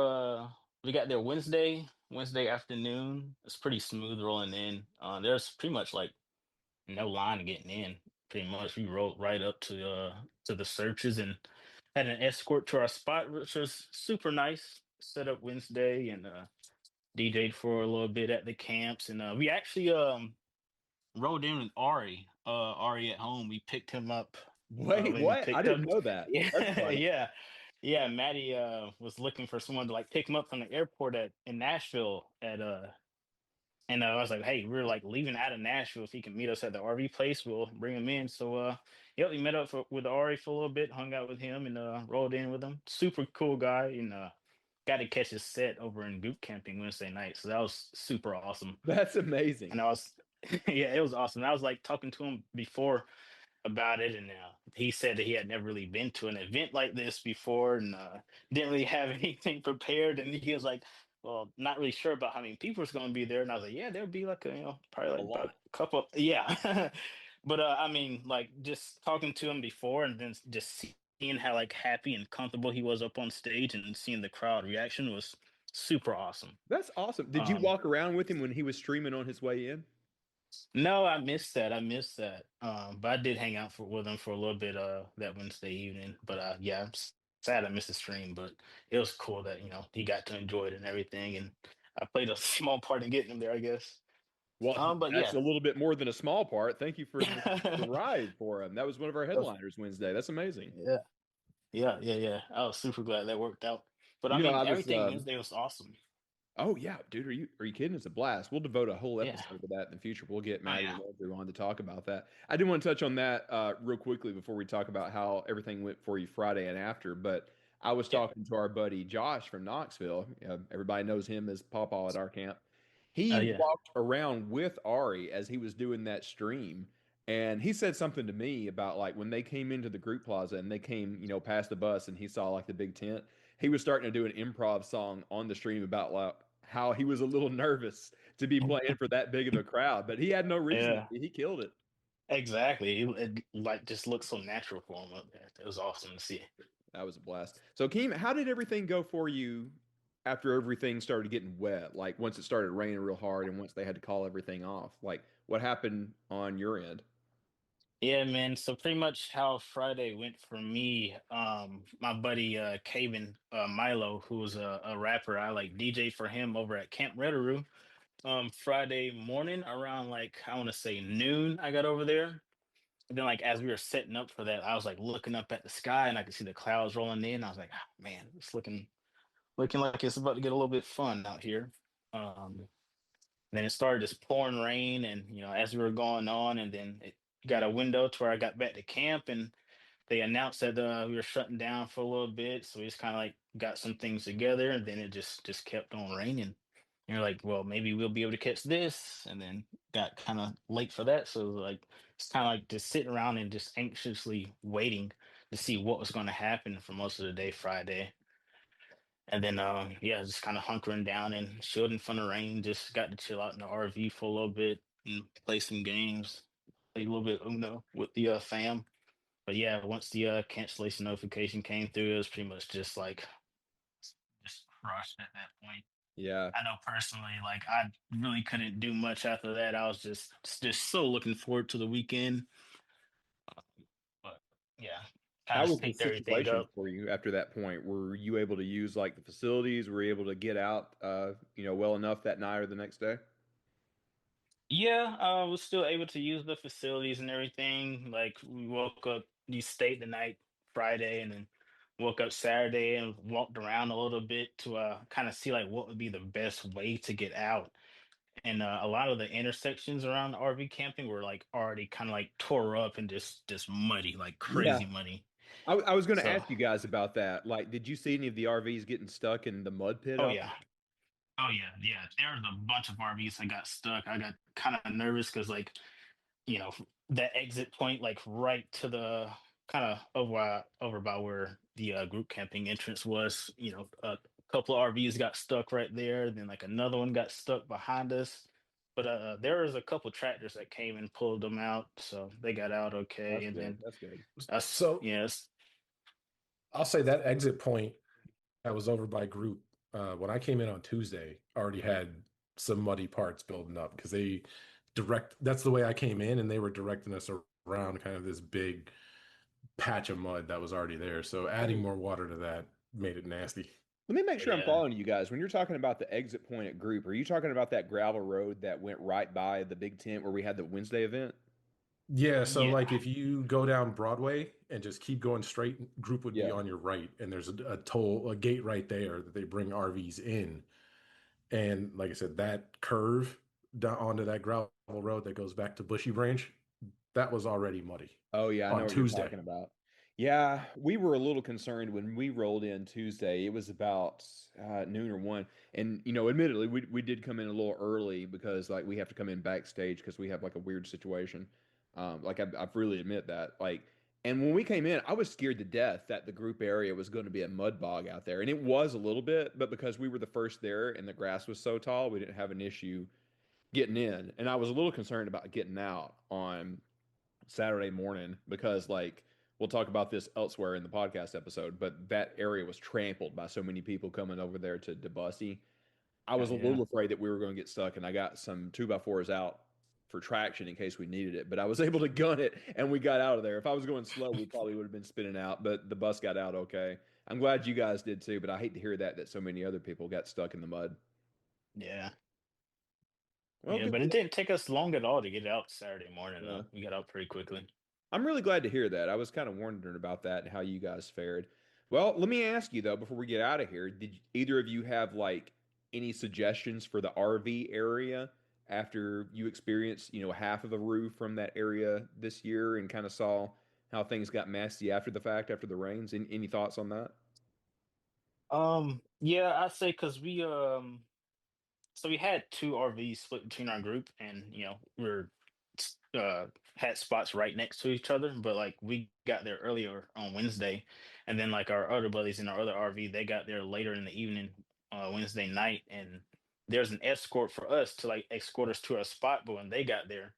We got there Wednesday afternoon. It's pretty smooth rolling in. There's pretty much like no line getting in. Pretty much, we rolled right up to the searches and had an escort to our spot, which was super nice. Set up Wednesday and DJ'd for a little bit at the camps, and we actually rode in with Ari. Ari at home. We picked him up. Wait, When we what? I picked didn't up. know that. That's Yeah, funny. yeah, yeah. Maddie was looking for someone to like pick him up from the airport at in Nashville at and I was like, hey, we're like leaving out of Nashville. If he can meet us at the RV place, we'll bring him in. So yep, we met up with Ari for a little bit, hung out with him and rolled in with him. Super cool guy and got to catch his set over in group camping Wednesday night. So that was super awesome. That's amazing. And I was, yeah, it was awesome. I was like talking to him before about it, and he said that he had never really been to an event like this before, and didn't really have anything prepared. And he was like, "Well, not really sure about how many people is going to be there." And I was like, "Yeah, there'll be like probably A like about lot. a couple, yeah." But I mean, like just talking to him before, and then just seeing how like happy and comfortable he was up on stage, and seeing the crowd reaction was super awesome. That's awesome. Did you Um, walk around with him when he was streaming on his way in? No, I missed that. I missed that. But I did hang out with him for a little bit that Wednesday evening. But yeah, sad I missed the stream, but it was cool that he got to enjoy it and everything. And I played a small part in getting him there, I guess. Well, But that's yeah. a little bit more than a small part. Thank you for the ride for him. That was one of our Of- headliners Wednesday. That's amazing. yeah, yeah. I was super glad that worked out. But I I mean, was everything Wednesday was awesome. oh yeah, dude, are you kidding? It's a blast. We'll devote a whole Yeah. episode to that in the future. We'll get Oh Maddie yeah. and Andrew on to talk about that. I do want to touch on that real quickly before we talk about how everything went for you Friday and after. But I was Yeah. talking to our buddy Josh from Knoxville. Everybody knows him as Pawpaw at our camp. Oh He yeah. walked around with Ari as he was doing that stream, and he said something to me about like when they came into the group plaza and they came, past the bus and he saw like the big tent. He was starting to do an improv song on the stream about like how he was a little nervous to be playing for that big of a crowd, but he had no reason to Yeah. be. He killed it. Exactly. It like just looked so natural for him up there. It was awesome to see. That was a blast. So, Keem, how did everything go for you after everything started getting wet? Like once it started raining real hard and once they had to call everything off? Like what happened on your end? Yeah, man. So pretty much how Friday went for me, my buddy Caven Milo, who was a rapper, I like DJ for him over at Camp Bonnaroo. Friday morning around like I want to say noon, I got over there. And then like as we were setting up for that, I was like looking up at the sky and I could see the clouds rolling in. I was like, "Ah, man, it's looking like it's about to get a little bit fun out here." Um, then it started just pouring rain, and as we were going on, and then it got a window to where I got back to camp, and they announced that we were shutting down for a little bit, so we just kind of like got some things together, and then it just kept on raining. And you're like, well, maybe we'll be able to catch this, and then got kind of late for that, so like it's kind of like just sitting around and just anxiously waiting to see what was going to happen for most of the day Friday. And then, yeah, just kind of hunkering down and shielding from the rain. Just got to chill out in the RV for a little bit and play some games, play a little bit Uno with the fam. But yeah, once the cancellation notification came through, it was pretty much just like just crushed at that point. Yeah. I know personally, like I really couldn't do much after that. I was just so looking forward to the weekend. But yeah, kind How of was the picked everything situation up. for you after that point? Were you able to use like the facilities? Were you able to get out, well enough that night or the next day? Yeah, I was still able to use the facilities and everything. Like we woke up, you stayed the night Friday, and then woke up Saturday and walked around a little bit to kind of see like what would be the best way to get out. And a lot of the intersections around the RV camping were like already kind of like tore up and just muddy, like Yeah. crazy muddy. I was going to So, ask you guys about that. Like, did you see any of the RVs getting stuck in the mud pit oh out yeah, oh yeah, yeah. There was a bunch of RVs that got stuck. I got kind of nervous because like that exit point like right to the kind of over by where the group camping entrance was, a couple of RVs got stuck right there, then like another one got stuck behind us, but there was a couple tractors that came and pulled them out, so they got out okay. That's And good. then That's good. us, So yes. I'll say that exit point that was over by group, when I came in on Tuesday, already had some muddy parts building up because that's the way I came in, and they were directing us around kind of this big patch of mud that was already there. So adding Oh, more water to that made it nasty. let me make sure I'm Yeah, following you guys. When you're talking about the exit point at group, are you talking about that gravel road that went right by the big tent where we had the Wednesday event? Yeah, so yeah, like if you go down Broadway and just keep going straight, group would be Yeah. on your right, and there's a gate right there that they bring RVs in. And like I said, that curve down onto that gravel road that goes back to Bushy Branch, that was already muddy Oh yeah, I know on what you're Tuesday. talking about. Yeah, we were a little concerned when we rolled in Tuesday. It was about noon or one, and admittedly, we did come in a little early because like we have to come in backstage because we have like a weird situation. Like I really admit that. Like, and when we came in, I was scared to death that the group area was going to be a mud bog out there, and it was a little bit, but because we were the first there and the grass was so tall, we didn't have an issue getting in, and I was a little concerned about getting out on Saturday morning because like we'll talk about this elsewhere in the podcast episode, but that area was trampled by so many people coming over there to Debussy. I Oh was a yeah. little afraid that we were going to get stuck, and I got some 2x4s out for traction in case we needed it. But I was able to gun it, and we got out of there. If I was going slow, we probably would have been spinning out. But the bus got out okay. I'm glad you guys did too. But I hate to hear that so many other people got stuck in the mud. Yeah. Well, Yeah, good but it deal. didn't take us long at all to get out Saturday morning Yeah. though. We got out pretty quickly. I'm really glad to hear that. I was kind of wondering about that and how you guys fared. Well, let me ask you though, before we get out of here, did either of you have like any suggestions for the RV area after you experienced, half of the roof from that area this year and kind of saw how things got messy after the fact, after the rains? Any thoughts on that? Yeah, I'd say because so we had two RVs split between our group, and we're had spots right next to each other. But like we got there earlier on Wednesday, and then like our other buddies in our other RV, they got there later in the evening, Wednesday night, and there's an escort for us to like escort us to our spot. But when they got there,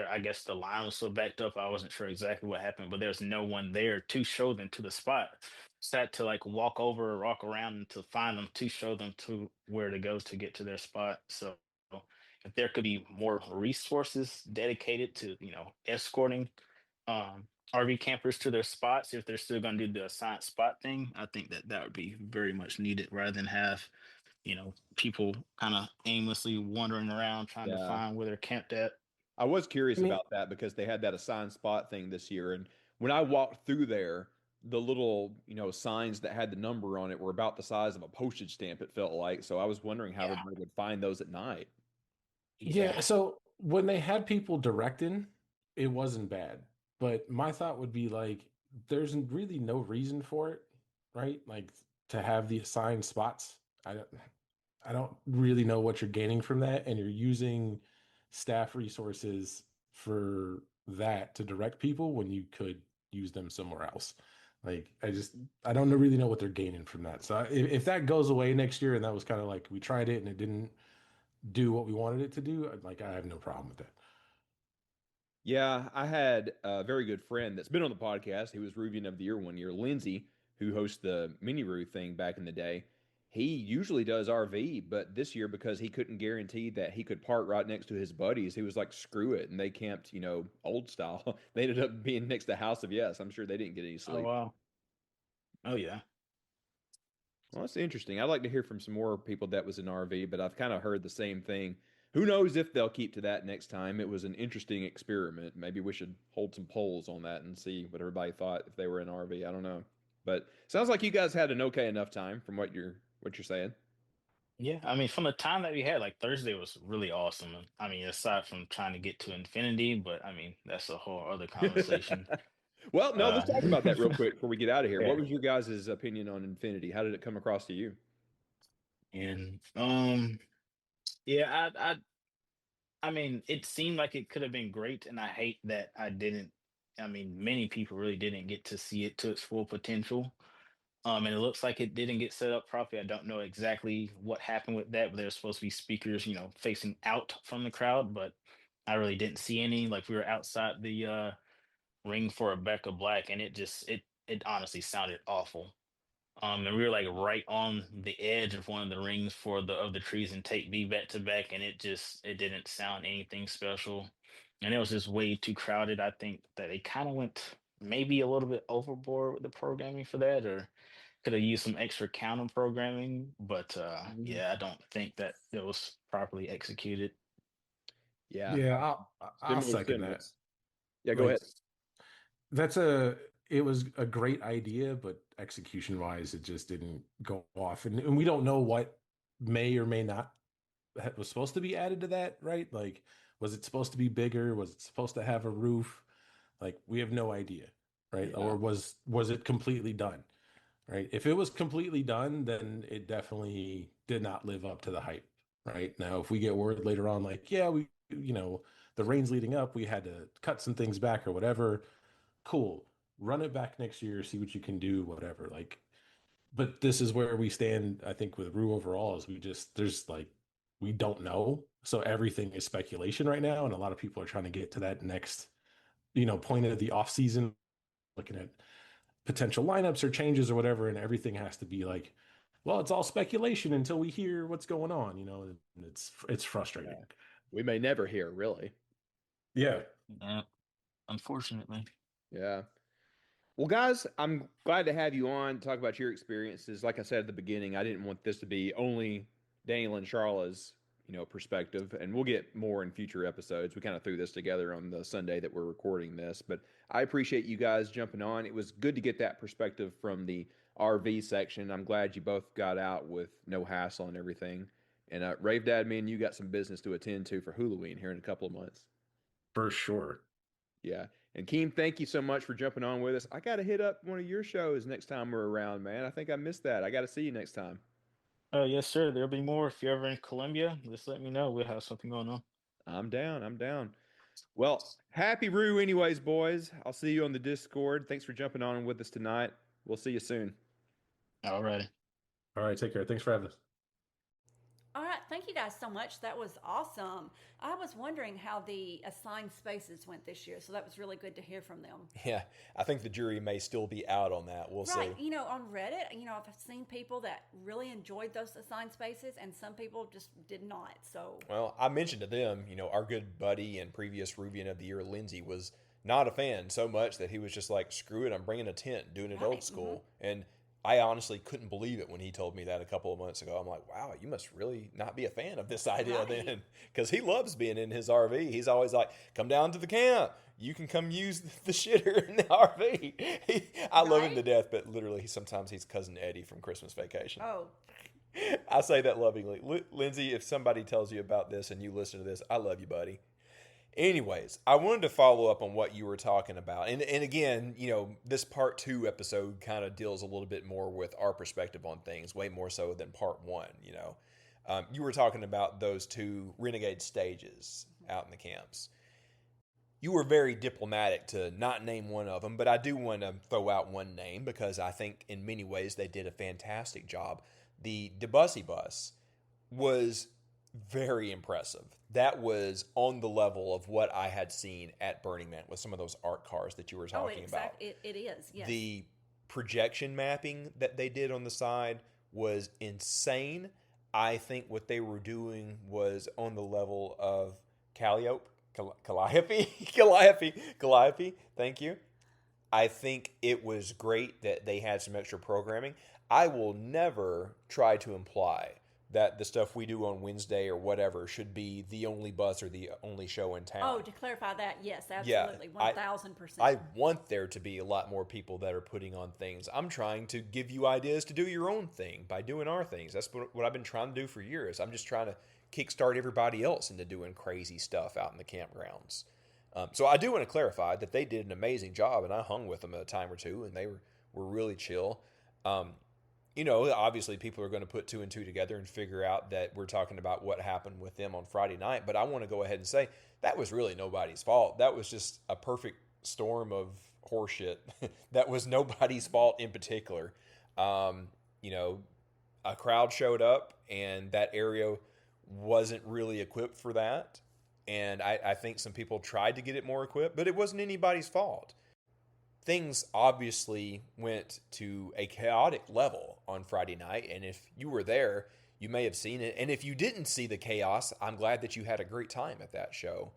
I guess the line was so backed up, I wasn't sure exactly what happened, but there's no one there to show them to the spot. So I had to like walk over or walk around to find them to show them to where to go to get to their spot. So if there could be more resources dedicated to, escorting RV campers to their spots, if they're still going to do the assigned spot thing, I think that that would be very much needed rather than have, people kind of aimlessly wandering around trying to Yeah. find where they're camped at. I was I curious mean, about that because they had that assigned spot thing this year. And when I walked through there, the little, signs that had the number on it were about the size of a postage stamp, it felt like. So I was wondering how Yeah. everybody would find those at night. yeah, Yeah. so when they had people directing, it wasn't bad. But my thought would be like, there's really no reason for it, right? Like to have the assigned spots. I don't really know what you're gaining from that, and you're using staff resources for that to direct people when you could use them somewhere else. Like I don't really know what they're gaining from that. So if that goes away next year, and that was kind of like we tried it and it didn't do what we wanted it to do, like I have no problem with that. Yeah, I had a very good friend that's been on the podcast. He was Ruvian of the Year one year, Lindsay, who hosts the Mini Roo thing back in the day. He usually does RV, but this year, because he couldn't guarantee that he could park right next to his buddies, he was like, screw it. And they camped, old style. They ended up being next to House of Yes. I'm sure they didn't get any Oh sleep. wow. Oh yeah. Well, that's interesting. I'd like to hear from some more people that was in RV, but I've kind of heard the same thing. Who knows if they'll keep to that next time? It was an interesting experiment. Maybe we should hold some polls on that and see what everybody thought if they were in RV. I don't know. But sounds like you guys had an okay enough time from what you're saying. Yeah, I mean, from the time that we had, like Thursday was really awesome. And, I mean, aside from trying to get to infinity, but I mean, that's a whole other conversation. Well, no, let's Uh, talk about that real quick before we get out of here. What yeah, was your guys' opinion on Infinity? How did it come across to you? and yeah, I mean, it seemed like it could have been great, and I hate that I didn't. I mean, many people really didn't get to see it to its full potential. And it looks like it didn't get set up properly. I don't know exactly what happened with that, but there's supposed to be speakers, facing out from the crowd, but I really didn't see any. Like we were outside the ring for Rebecca Black, and it honestly sounded awful. And we were like right on the edge of one of the rings for the of the trees and take B back to back, and it didn't sound anything special, and it was just way too crowded. I think that they kind of went maybe a little bit overboard with the programming for that, or could have used some extra counter programming. But Mhm. yeah, I don't think that it was properly executed. Yeah, Yeah, I'll similar second that. sentiments. Yeah, go Like ahead. that's it was a great idea, but execution wise, it just didn't go off. And we don't know what may or may not was supposed to be added to that, right? Like, was it supposed to be bigger? Was it supposed to have a roof? Like, we have no idea. right? Yeah. Or was it completely done, right? If it was completely done, then it definitely did not live up to the hype, right? Now, if we get word later on, like, yeah, the rains leading up, we had to cut some things back or whatever, cool. Run it back next year, see what you can do, whatever. Like, but this is where we stand, I think, with Rue overall, is we don't know. So everything is speculation right now. And a lot of people are trying to get to that next, point of the off season, looking at potential lineups or changes or whatever, and everything has to be like, well, it's all speculation until we hear what's going on, and it's frustrating. Yeah. We may never hear, really. Yeah. Yeah, unfortunately. Yeah. Well, guys, I'm glad to have you on to talk about your experiences. Like I said at the beginning, I didn't want this to be only Daniel and Charla's, perspective, and we'll get more in future episodes. We kind of threw this together on the Sunday that we're recording this, but I appreciate you guys jumping on. It was good to get that perspective from the RV section. I'm glad you both got out with no hassle and everything. And Rave Dad, me and you got some business to attend to for Halloween here in a couple of months. For sure. Yeah. And Keem, thank you so much for jumping on with us. I got to hit up one of your shows next time we're around, man. I think I missed that. I got to see you next time. Yes, sir. There'll be more. If you're ever in Colombia, just let me know. We'll have something going on. I'm down. I'm down. Well, happy Rue, anyways, boys. I'll see you on the Discord. Thanks for jumping on with us tonight. We'll see you soon. All righty. All right. Take care. Thanks for having us. All right, thank you guys so much. That was awesome. I was wondering how the assigned spaces went this year, so that was really good to hear from them. Yeah, I think the jury may still be out on that. We'll Right, see. on Reddit, I've seen people that really enjoyed those assigned spaces, and some people just did not. So, Well, I mentioned to them, our good buddy and previous Ruvian of the Year, Lindsay, was not a fan so much that he was just like, screw it, I'm bringing a tent, doing it Right, old school. And I honestly couldn't believe it when he told me that a couple of months ago. I'm like, wow, you must really not be a fan of this idea Right. then. Because he loves being in his RV. He's always like, come down to the camp. You can come use the shitter in the RV. I love him to Right? death, but literally, sometimes he's Cousin Eddie from Christmas Vacation. Oh, I say that lovingly. Lindsay, if somebody tells you about this and you listen to this, I love you, buddy. Anyways, I wanted to follow up on what you were talking about. And again, this part 2 episode kind of deals a little bit more with our perspective on things, way more so than part 1, You were talking about those 2 renegade stages out in the camps. You were very diplomatic to not name one of them, but I do want to throw out one name because I think in many ways they did a fantastic job. The Debussy bus was very impressive. That was on the level of what I had seen at Burning Man with some of those art cars that you were talking about. it is, yes. The projection mapping that they did on the side was insane. I think what they were doing was on the level of Calliope. Calliope. Thank you. I think it was great that they had some extra programming. I will never try to imply that the stuff we do on Wednesday or whatever should be the only bus or the only show in town. Oh, to clarify that, yes, absolutely, 1,000%. I want there to be a lot more people that are putting on things. I'm trying to give you ideas to do your own thing by doing our things. That's what I've been trying to do for years. I'm just trying to kickstart everybody else into doing crazy stuff out in the campgrounds. So I do want to clarify that they did an amazing job, and I hung with them a time or two, and they were really chill. Obviously people are going to put 2 and 2 together and figure out that we're talking about what happened with them on Friday night. But I want to go ahead and say that was really nobody's fault. That was just a perfect storm of horseshit. That was nobody's fault in particular. A crowd showed up and that area wasn't really equipped for that. And I think some people tried to get it more equipped, but it wasn't anybody's fault. Things obviously went to a chaotic level on Friday night, and if you were there, you may have seen it. And if you didn't see the chaos, I'm glad that you had a great time at that show.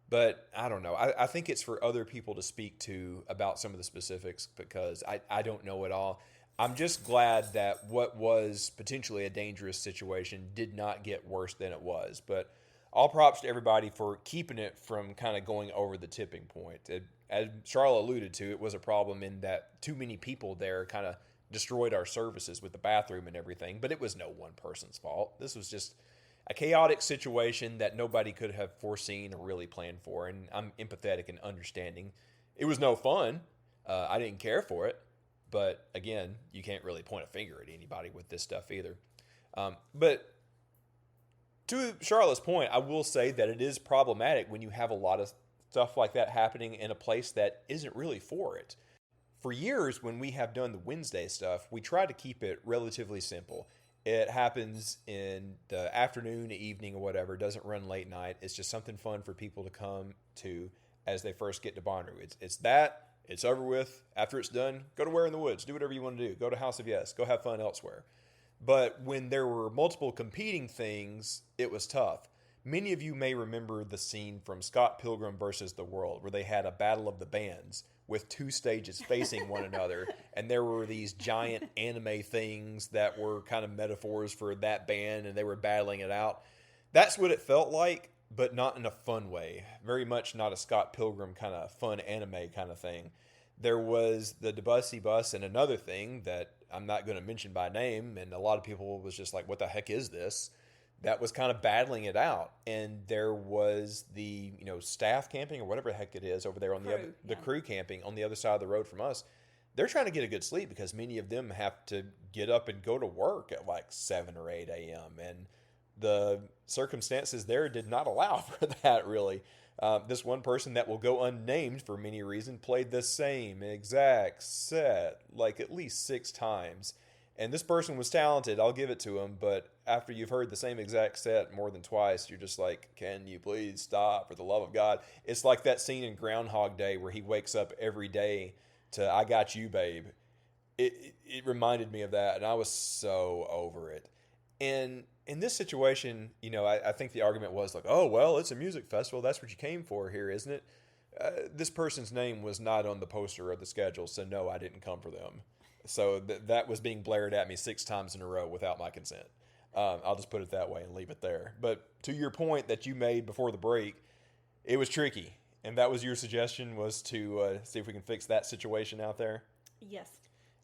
But I don't know. I think it's for other people to speak to about some of the specifics because I don't know it all. I'm just glad that what was potentially a dangerous situation did not get worse than it was. But all props to everybody for keeping it from kind of going over the tipping point. As Sharla alluded to, it was a problem in that too many people there kind of destroyed our services with the bathroom and everything, but it was no one person's fault. This was just a chaotic situation that nobody could have foreseen or really planned for, and I'm empathetic and understanding. It was no fun, I didn't care for it, but again, you can't really point a finger at anybody with this stuff either. But to Charlotte's point, I will say that it is problematic when you have a lot of stuff like that happening in a place that isn't really for it. For years, when we have done the Wednesday stuff, we try to keep it relatively simple. It happens in the afternoon, evening, or whatever. It doesn't run late night. It's just something fun for people to come to as they first get to Bonnaroo. It's that. It's over with. After it's done, go to Where in the Woods. Do whatever you want to do. Go to House of Yes. Go have fun elsewhere. But when there were multiple competing things, it was tough. Many of you may remember the scene from Scott Pilgrim versus the World, where they had a battle of the bands with two stages facing one another, and there were these giant anime things that were kind of metaphors for that band, and they were battling it out. That's what it felt like, but not in a fun way. Very much not a Scott Pilgrim kind of fun anime kind of thing. There was the Debussy Bus and another thing that I'm not going to mention by name, and a lot of people was just like, what the heck is this? That was kind of battling it out. And there was the, staff camping or whatever the heck it is over there on the crew camping on the other side of the road from us. They're trying to get a good sleep because many of them have to get up and go to work at like 7 or 8 a.m. And the circumstances there did not allow for that, really. This one person that will go unnamed for many reasons played the same exact set like at least 6 times. And this person was talented, I'll give it to him, but after you've heard the same exact set more than twice, you're just like, can you please stop for the love of God? It's like that scene in Groundhog Day where he wakes up every day to I Got You, Babe. It reminded me of that, and I was so over it. And in this situation, I think the argument was like, oh, well, it's a music festival. That's what you came for here, isn't it? This person's name was not on the poster of the schedule, so no, I didn't come for them. So that was being blared at me 6 times in a row without my consent. I'll just put it that way and leave it there. But to your point that you made before the break, it was tricky. And that was your suggestion, was to see if we can fix that situation out there? Yes.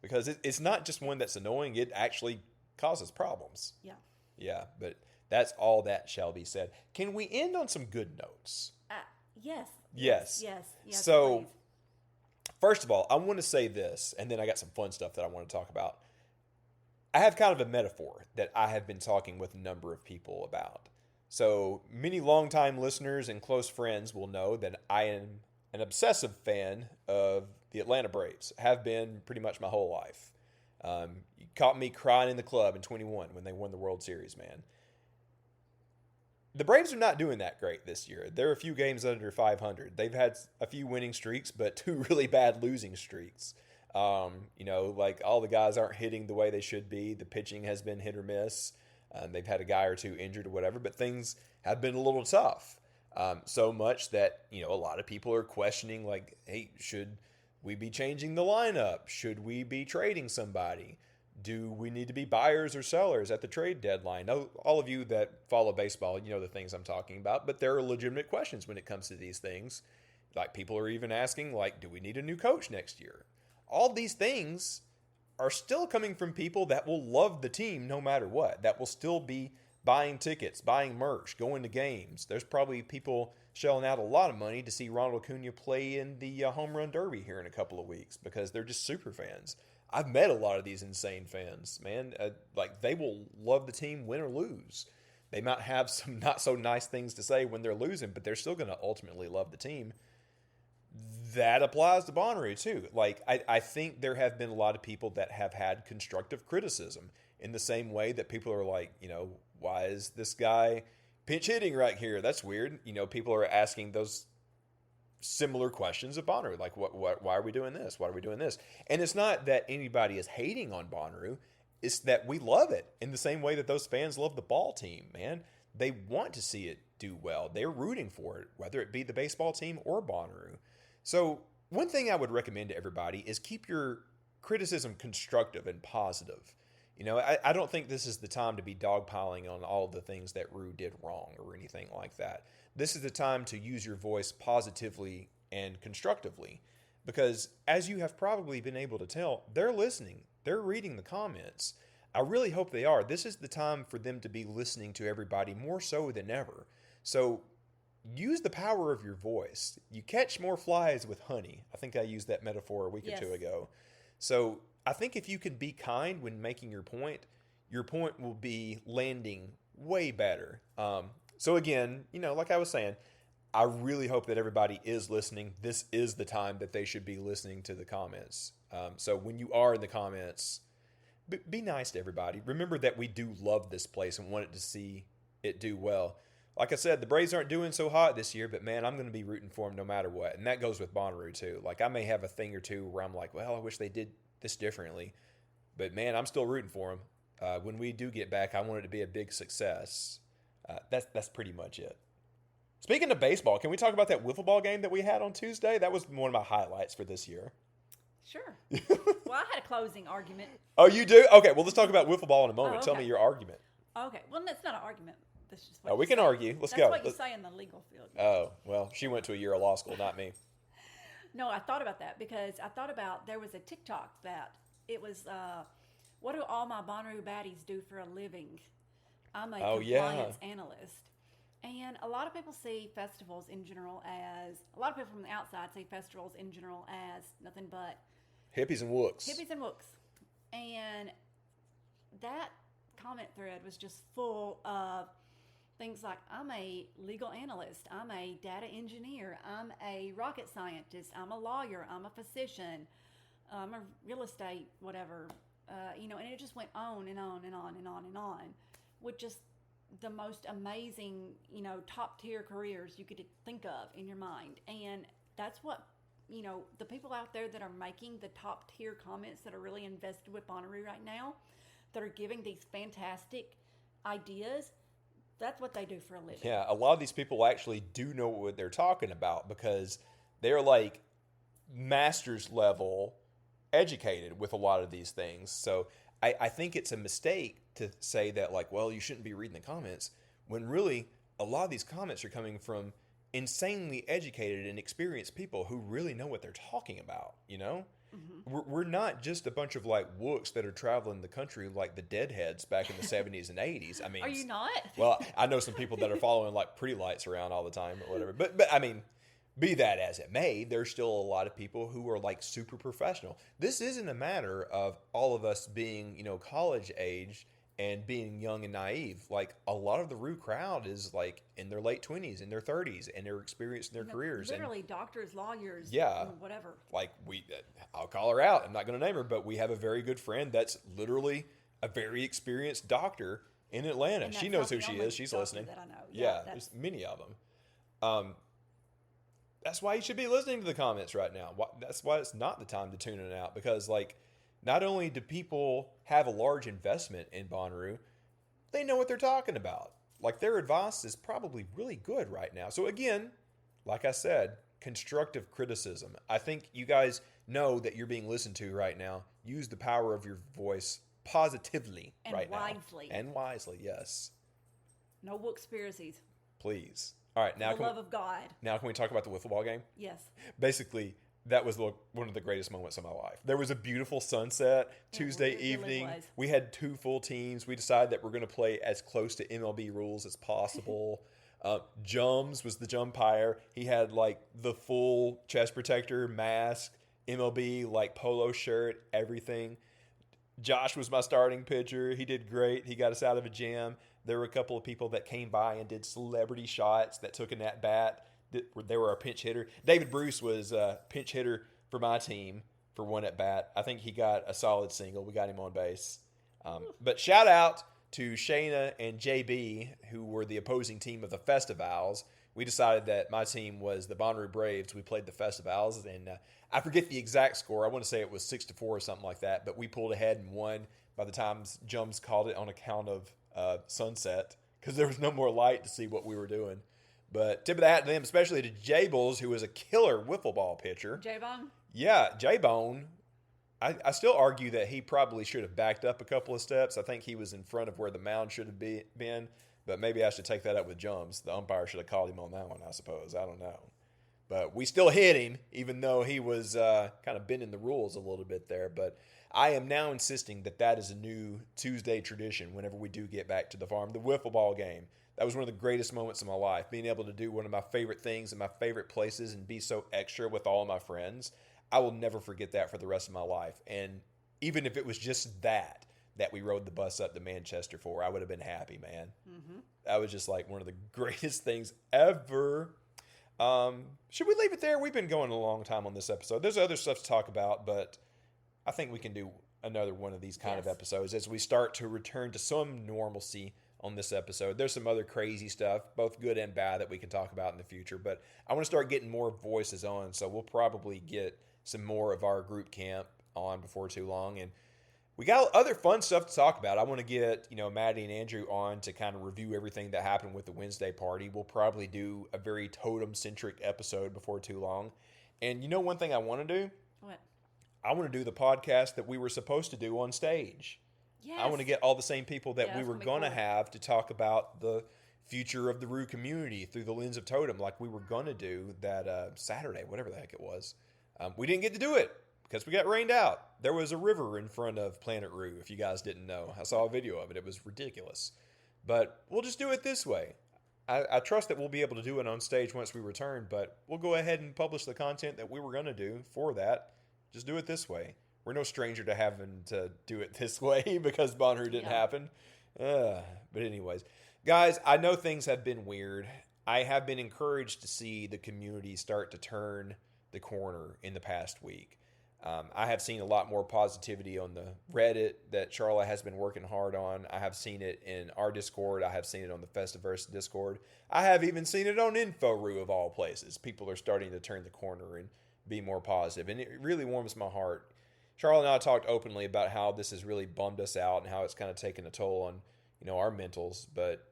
Because it's not just one that's annoying. It actually causes problems. Yeah. Yeah, but that's all that shall be said. Can we end on some good notes? Yes. Yes. Yes. So, please. First of all, I want to say this, and then I got some fun stuff that I want to talk about. I have kind of a metaphor that I have been talking with a number of people about. So, many longtime listeners and close friends will know that I am an obsessive fan of the Atlanta Braves. Have been pretty much my whole life. You caught me crying in the club in 21 when they won the World Series, man. The Braves are not doing that great this year. They're a few games under 500. They've had a few winning streaks, but 2 really bad losing streaks. Like all the guys aren't hitting the way they should be. The pitching has been hit or miss. They've had a guy or two injured or whatever, but things have been a little tough. So much that, a lot of people are questioning, like, hey, should we be changing the lineup? Should we be trading somebody? Do we need to be buyers or sellers at the trade deadline? Now, all of you that follow baseball, you know the things I'm talking about, but there are legitimate questions when it comes to these things. Like, people are even asking, like, do we need a new coach next year? All these things are still coming from people that will love the team no matter what, that will still be buying tickets, buying merch, going to games. There's probably people shelling out a lot of money to see Ronald Acuna play in the home run derby here in a couple of weeks because they're just super fans. I've met a lot of these insane fans, man. They will love the team win or lose. They might have some not so nice things to say when they're losing, but they're still going to ultimately love the team. That applies to Bonnaroo too. Like, I think there have been a lot of people that have had constructive criticism in the same way that people are like, why is this guy pinch hitting right here? That's weird. People are asking those similar questions of Bonnaroo. Like, why are we doing this? Why are we doing this? And it's not that anybody is hating on Bonnaroo. It's that we love it in the same way that those fans love the ball team, man. They want to see it do well. They're rooting for it, whether it be the baseball team or Bonnaroo. So one thing I would recommend to everybody is keep your criticism constructive and positive. I don't think this is the time to be dogpiling on all of the things that Rue did wrong or anything like that. This is the time to use your voice positively and constructively because, as you have probably been able to tell, they're listening. They're reading the comments. I really hope they are. This is the time for them to be listening to everybody more so than ever. So use the power of your voice. You catch more flies with honey. I think I used that metaphor a week or two ago. So I think if you can be kind when making your point will be landing way better. So again, like I was saying, I really hope that everybody is listening. This is the time that they should be listening to the comments. So when you are in the comments, be nice to everybody. Remember that we do love this place and wanted to see it do well. Like I said, the Braves aren't doing so hot this year, but man, I'm going to be rooting for them no matter what. And that goes with Bonnaroo too. Like, I may have a thing or two where I'm like, well, I wish they did this differently. But man, I'm still rooting for them. When we do get back, I want it to be a big success. That's pretty much it. Speaking of baseball, can we talk about that wiffle ball game that we had on Tuesday? That was one of my highlights for this year. Sure. Well, I had a closing argument. Oh, you do? Okay, well, let's talk about wiffle ball in a moment. Oh, okay. Tell me your argument. Okay. Well, that's not an argument. That's just what We can argue. Let's That's go. what you say in the legal field. Oh, well, she went to a year of law school, not me. No, I thought about that because I thought about there was a TikTok that it was, what do all my Bonnaroo baddies do for a living? I'm a compliance analyst. And a lot of people see festivals in general as, a lot of people from the outside see festivals in general as nothing but hippies and wooks. Hippies and wooks. And that comment thread was just full of things like, I'm a legal analyst, I'm a data engineer, I'm a rocket scientist, I'm a lawyer, I'm a physician, I'm a real estate, whatever, and it just went on and on and on and on and on with just the most amazing, top tier careers you could think of in your mind. And that's what, the people out there that are making the top tier comments that are really invested with Bonnaroo right now, that are giving these fantastic ideas, that's what they do for a living. Yeah, a lot of these people actually do know what they're talking about because they're like master's level educated with a lot of these things. So I think it's a mistake to say that, like, well, you shouldn't be reading the comments, when really a lot of these comments are coming from insanely educated and experienced people who really know what they're talking about, Mm-hmm. We're not just a bunch of like wooks that are traveling the country like the Deadheads back in the 70s and 80s. I mean, are you not? Well, I know some people that are following like pretty lights around all the time or whatever. But I mean, be that as it may, there's still a lot of people who are like super professional. This isn't a matter of all of us being, college age and being young and naive. Like, a lot of the Roo crowd is like in their late 20s, in their 30s, and they're experienced in their careers. Literally doctors, lawyers, whatever. Like, I'll call her out. I'm not going to name her, but we have a very good friend that's literally a very experienced doctor in Atlanta. She knows who she is. She's listening. That I know. Yeah, there's many of them. That's why you should be listening to the comments right now. That's why it's not the time to tune it out, because like, not only do people have a large investment in Bonnaroo, they know what they're talking about. Like, their advice is probably really good right now. So again, like I said, constructive criticism. I think you guys know that you're being listened to right now. Use the power of your voice positively and right wisely. now. And wisely, yes. No wookspiracies. Please. All right, now the love of God. Now can we talk about the wiffle ball game? Yes. Basically, that was one of the greatest moments of my life. There was a beautiful sunset Tuesday evening. Really was. We had 2 full teams. We decided that we're going to play as close to MLB rules as possible. Jums was the jumpire. He had like the full chest protector, mask, MLB like polo shirt, everything. Josh was my starting pitcher. He did great. He got us out of a jam. There were a couple of people that came by and did celebrity shots that took an at-bat. They were a pinch hitter. David Bruce was a pinch hitter for my team for one at bat. I think he got a solid single. We got him on base. But shout out to Shayna and JB, who were the opposing team of the Festivals. We decided that my team was the Bonnaroo Braves. We played the Festivals, and I forget the exact score. I want to say it was 6-4 or something like that. But we pulled ahead and won by the time Jums called it on account of sunset, because there was no more light to see what we were doing. But tip of the hat to them, especially to Jables, who was a killer wiffle ball pitcher. J-Bone? Yeah, J-Bone. I still argue that he probably should have backed up a couple of steps. I think he was in front of where the mound should have been. But maybe I should take that up with Jums. The umpire should have called him on that one, I suppose. I don't know. But we still hit him, even though he was kind of bending the rules a little bit there. But I am now insisting that is a new Tuesday tradition whenever we do get back to the farm. The wiffle ball game. That was one of the greatest moments of my life. Being able to do one of my favorite things in my favorite places and be so extra with all of my friends. I will never forget that for the rest of my life. And even if it was just that we rode the bus up to Manchester for, I would have been happy, man. Mm-hmm. That was just like one of the greatest things ever. Should we leave it there? We've been going a long time on this episode. There's other stuff to talk about, but I think we can do another one of these kind of episodes as we start to return to some normalcy on this episode. There's some other crazy stuff, both good and bad, that we can talk about in the future, but I want to start getting more voices on, so we'll probably get some more of our group camp on before too long, and we got other fun stuff to talk about. I want to get, Maddie and Andrew on to kind of review everything that happened with the Wednesday party. We'll probably do a very totem-centric episode before too long. And one thing I want to do? What? I want to do the podcast that we were supposed to do on stage. Yes. I want to get all the same people that we were going to cool. have to talk about the future of the Roo community through the lens of Totem, like we were going to do that Saturday, whatever the heck it was. We didn't get to do it because we got rained out. There was a river in front of Planet Roo, if you guys didn't know. I saw a video of it. It was ridiculous. But we'll just do it this way. I trust that we'll be able to do it on stage once we return, but we'll go ahead and publish the content that we were going to do for that. Just do it this way. We're no stranger to having to do it this way because Bonnaroo didn't happen. But anyways, guys, I know things have been weird. I have been encouraged to see the community start to turn the corner in the past week. I have seen a lot more positivity on the Reddit that Sharla has been working hard on. I have seen it in our Discord. I have seen it on the Festiverse Discord. I have even seen it on InfoRoo of all places. People are starting to turn the corner and be more positive, and it really warms my heart. Sharla and I talked openly about how this has really bummed us out and how it's kind of taken a toll on, our mentals. But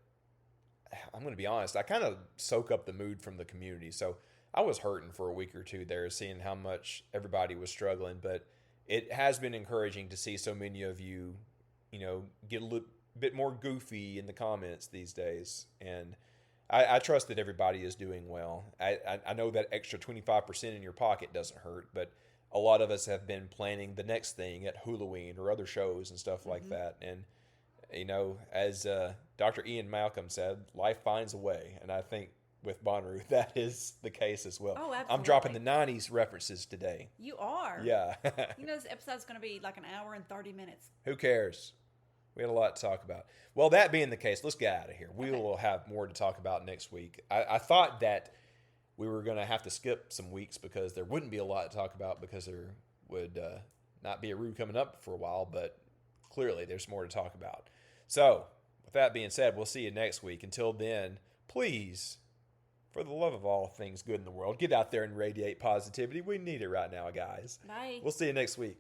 I'm going to be honest, I kind of soak up the mood from the community. So I was hurting for a week or two there, seeing how much everybody was struggling. But it has been encouraging to see so many of you, get a little bit more goofy in the comments these days. And I trust that everybody is doing well. I know that extra 25% in your pocket doesn't hurt, but a lot of us have been planning the next thing at Halloween or other shows and stuff like that. And, as Dr. Ian Malcolm said, life finds a way. And I think with Bonnaroo, that is the case as well. Oh, absolutely. I'm dropping the 90s references today. You are. Yeah. This episode's going to be like an hour and 30 minutes. Who cares? We had a lot to talk about. Well, that being the case, let's get out of here. We will have more to talk about next week. I thought that we were going to have to skip some weeks because there wouldn't be a lot to talk about because there would not be a Roo coming up for a while, but clearly there's more to talk about. So, with that being said, we'll see you next week. Until then, please, for the love of all things good in the world, get out there and radiate positivity. We need it right now, guys. Bye. We'll see you next week.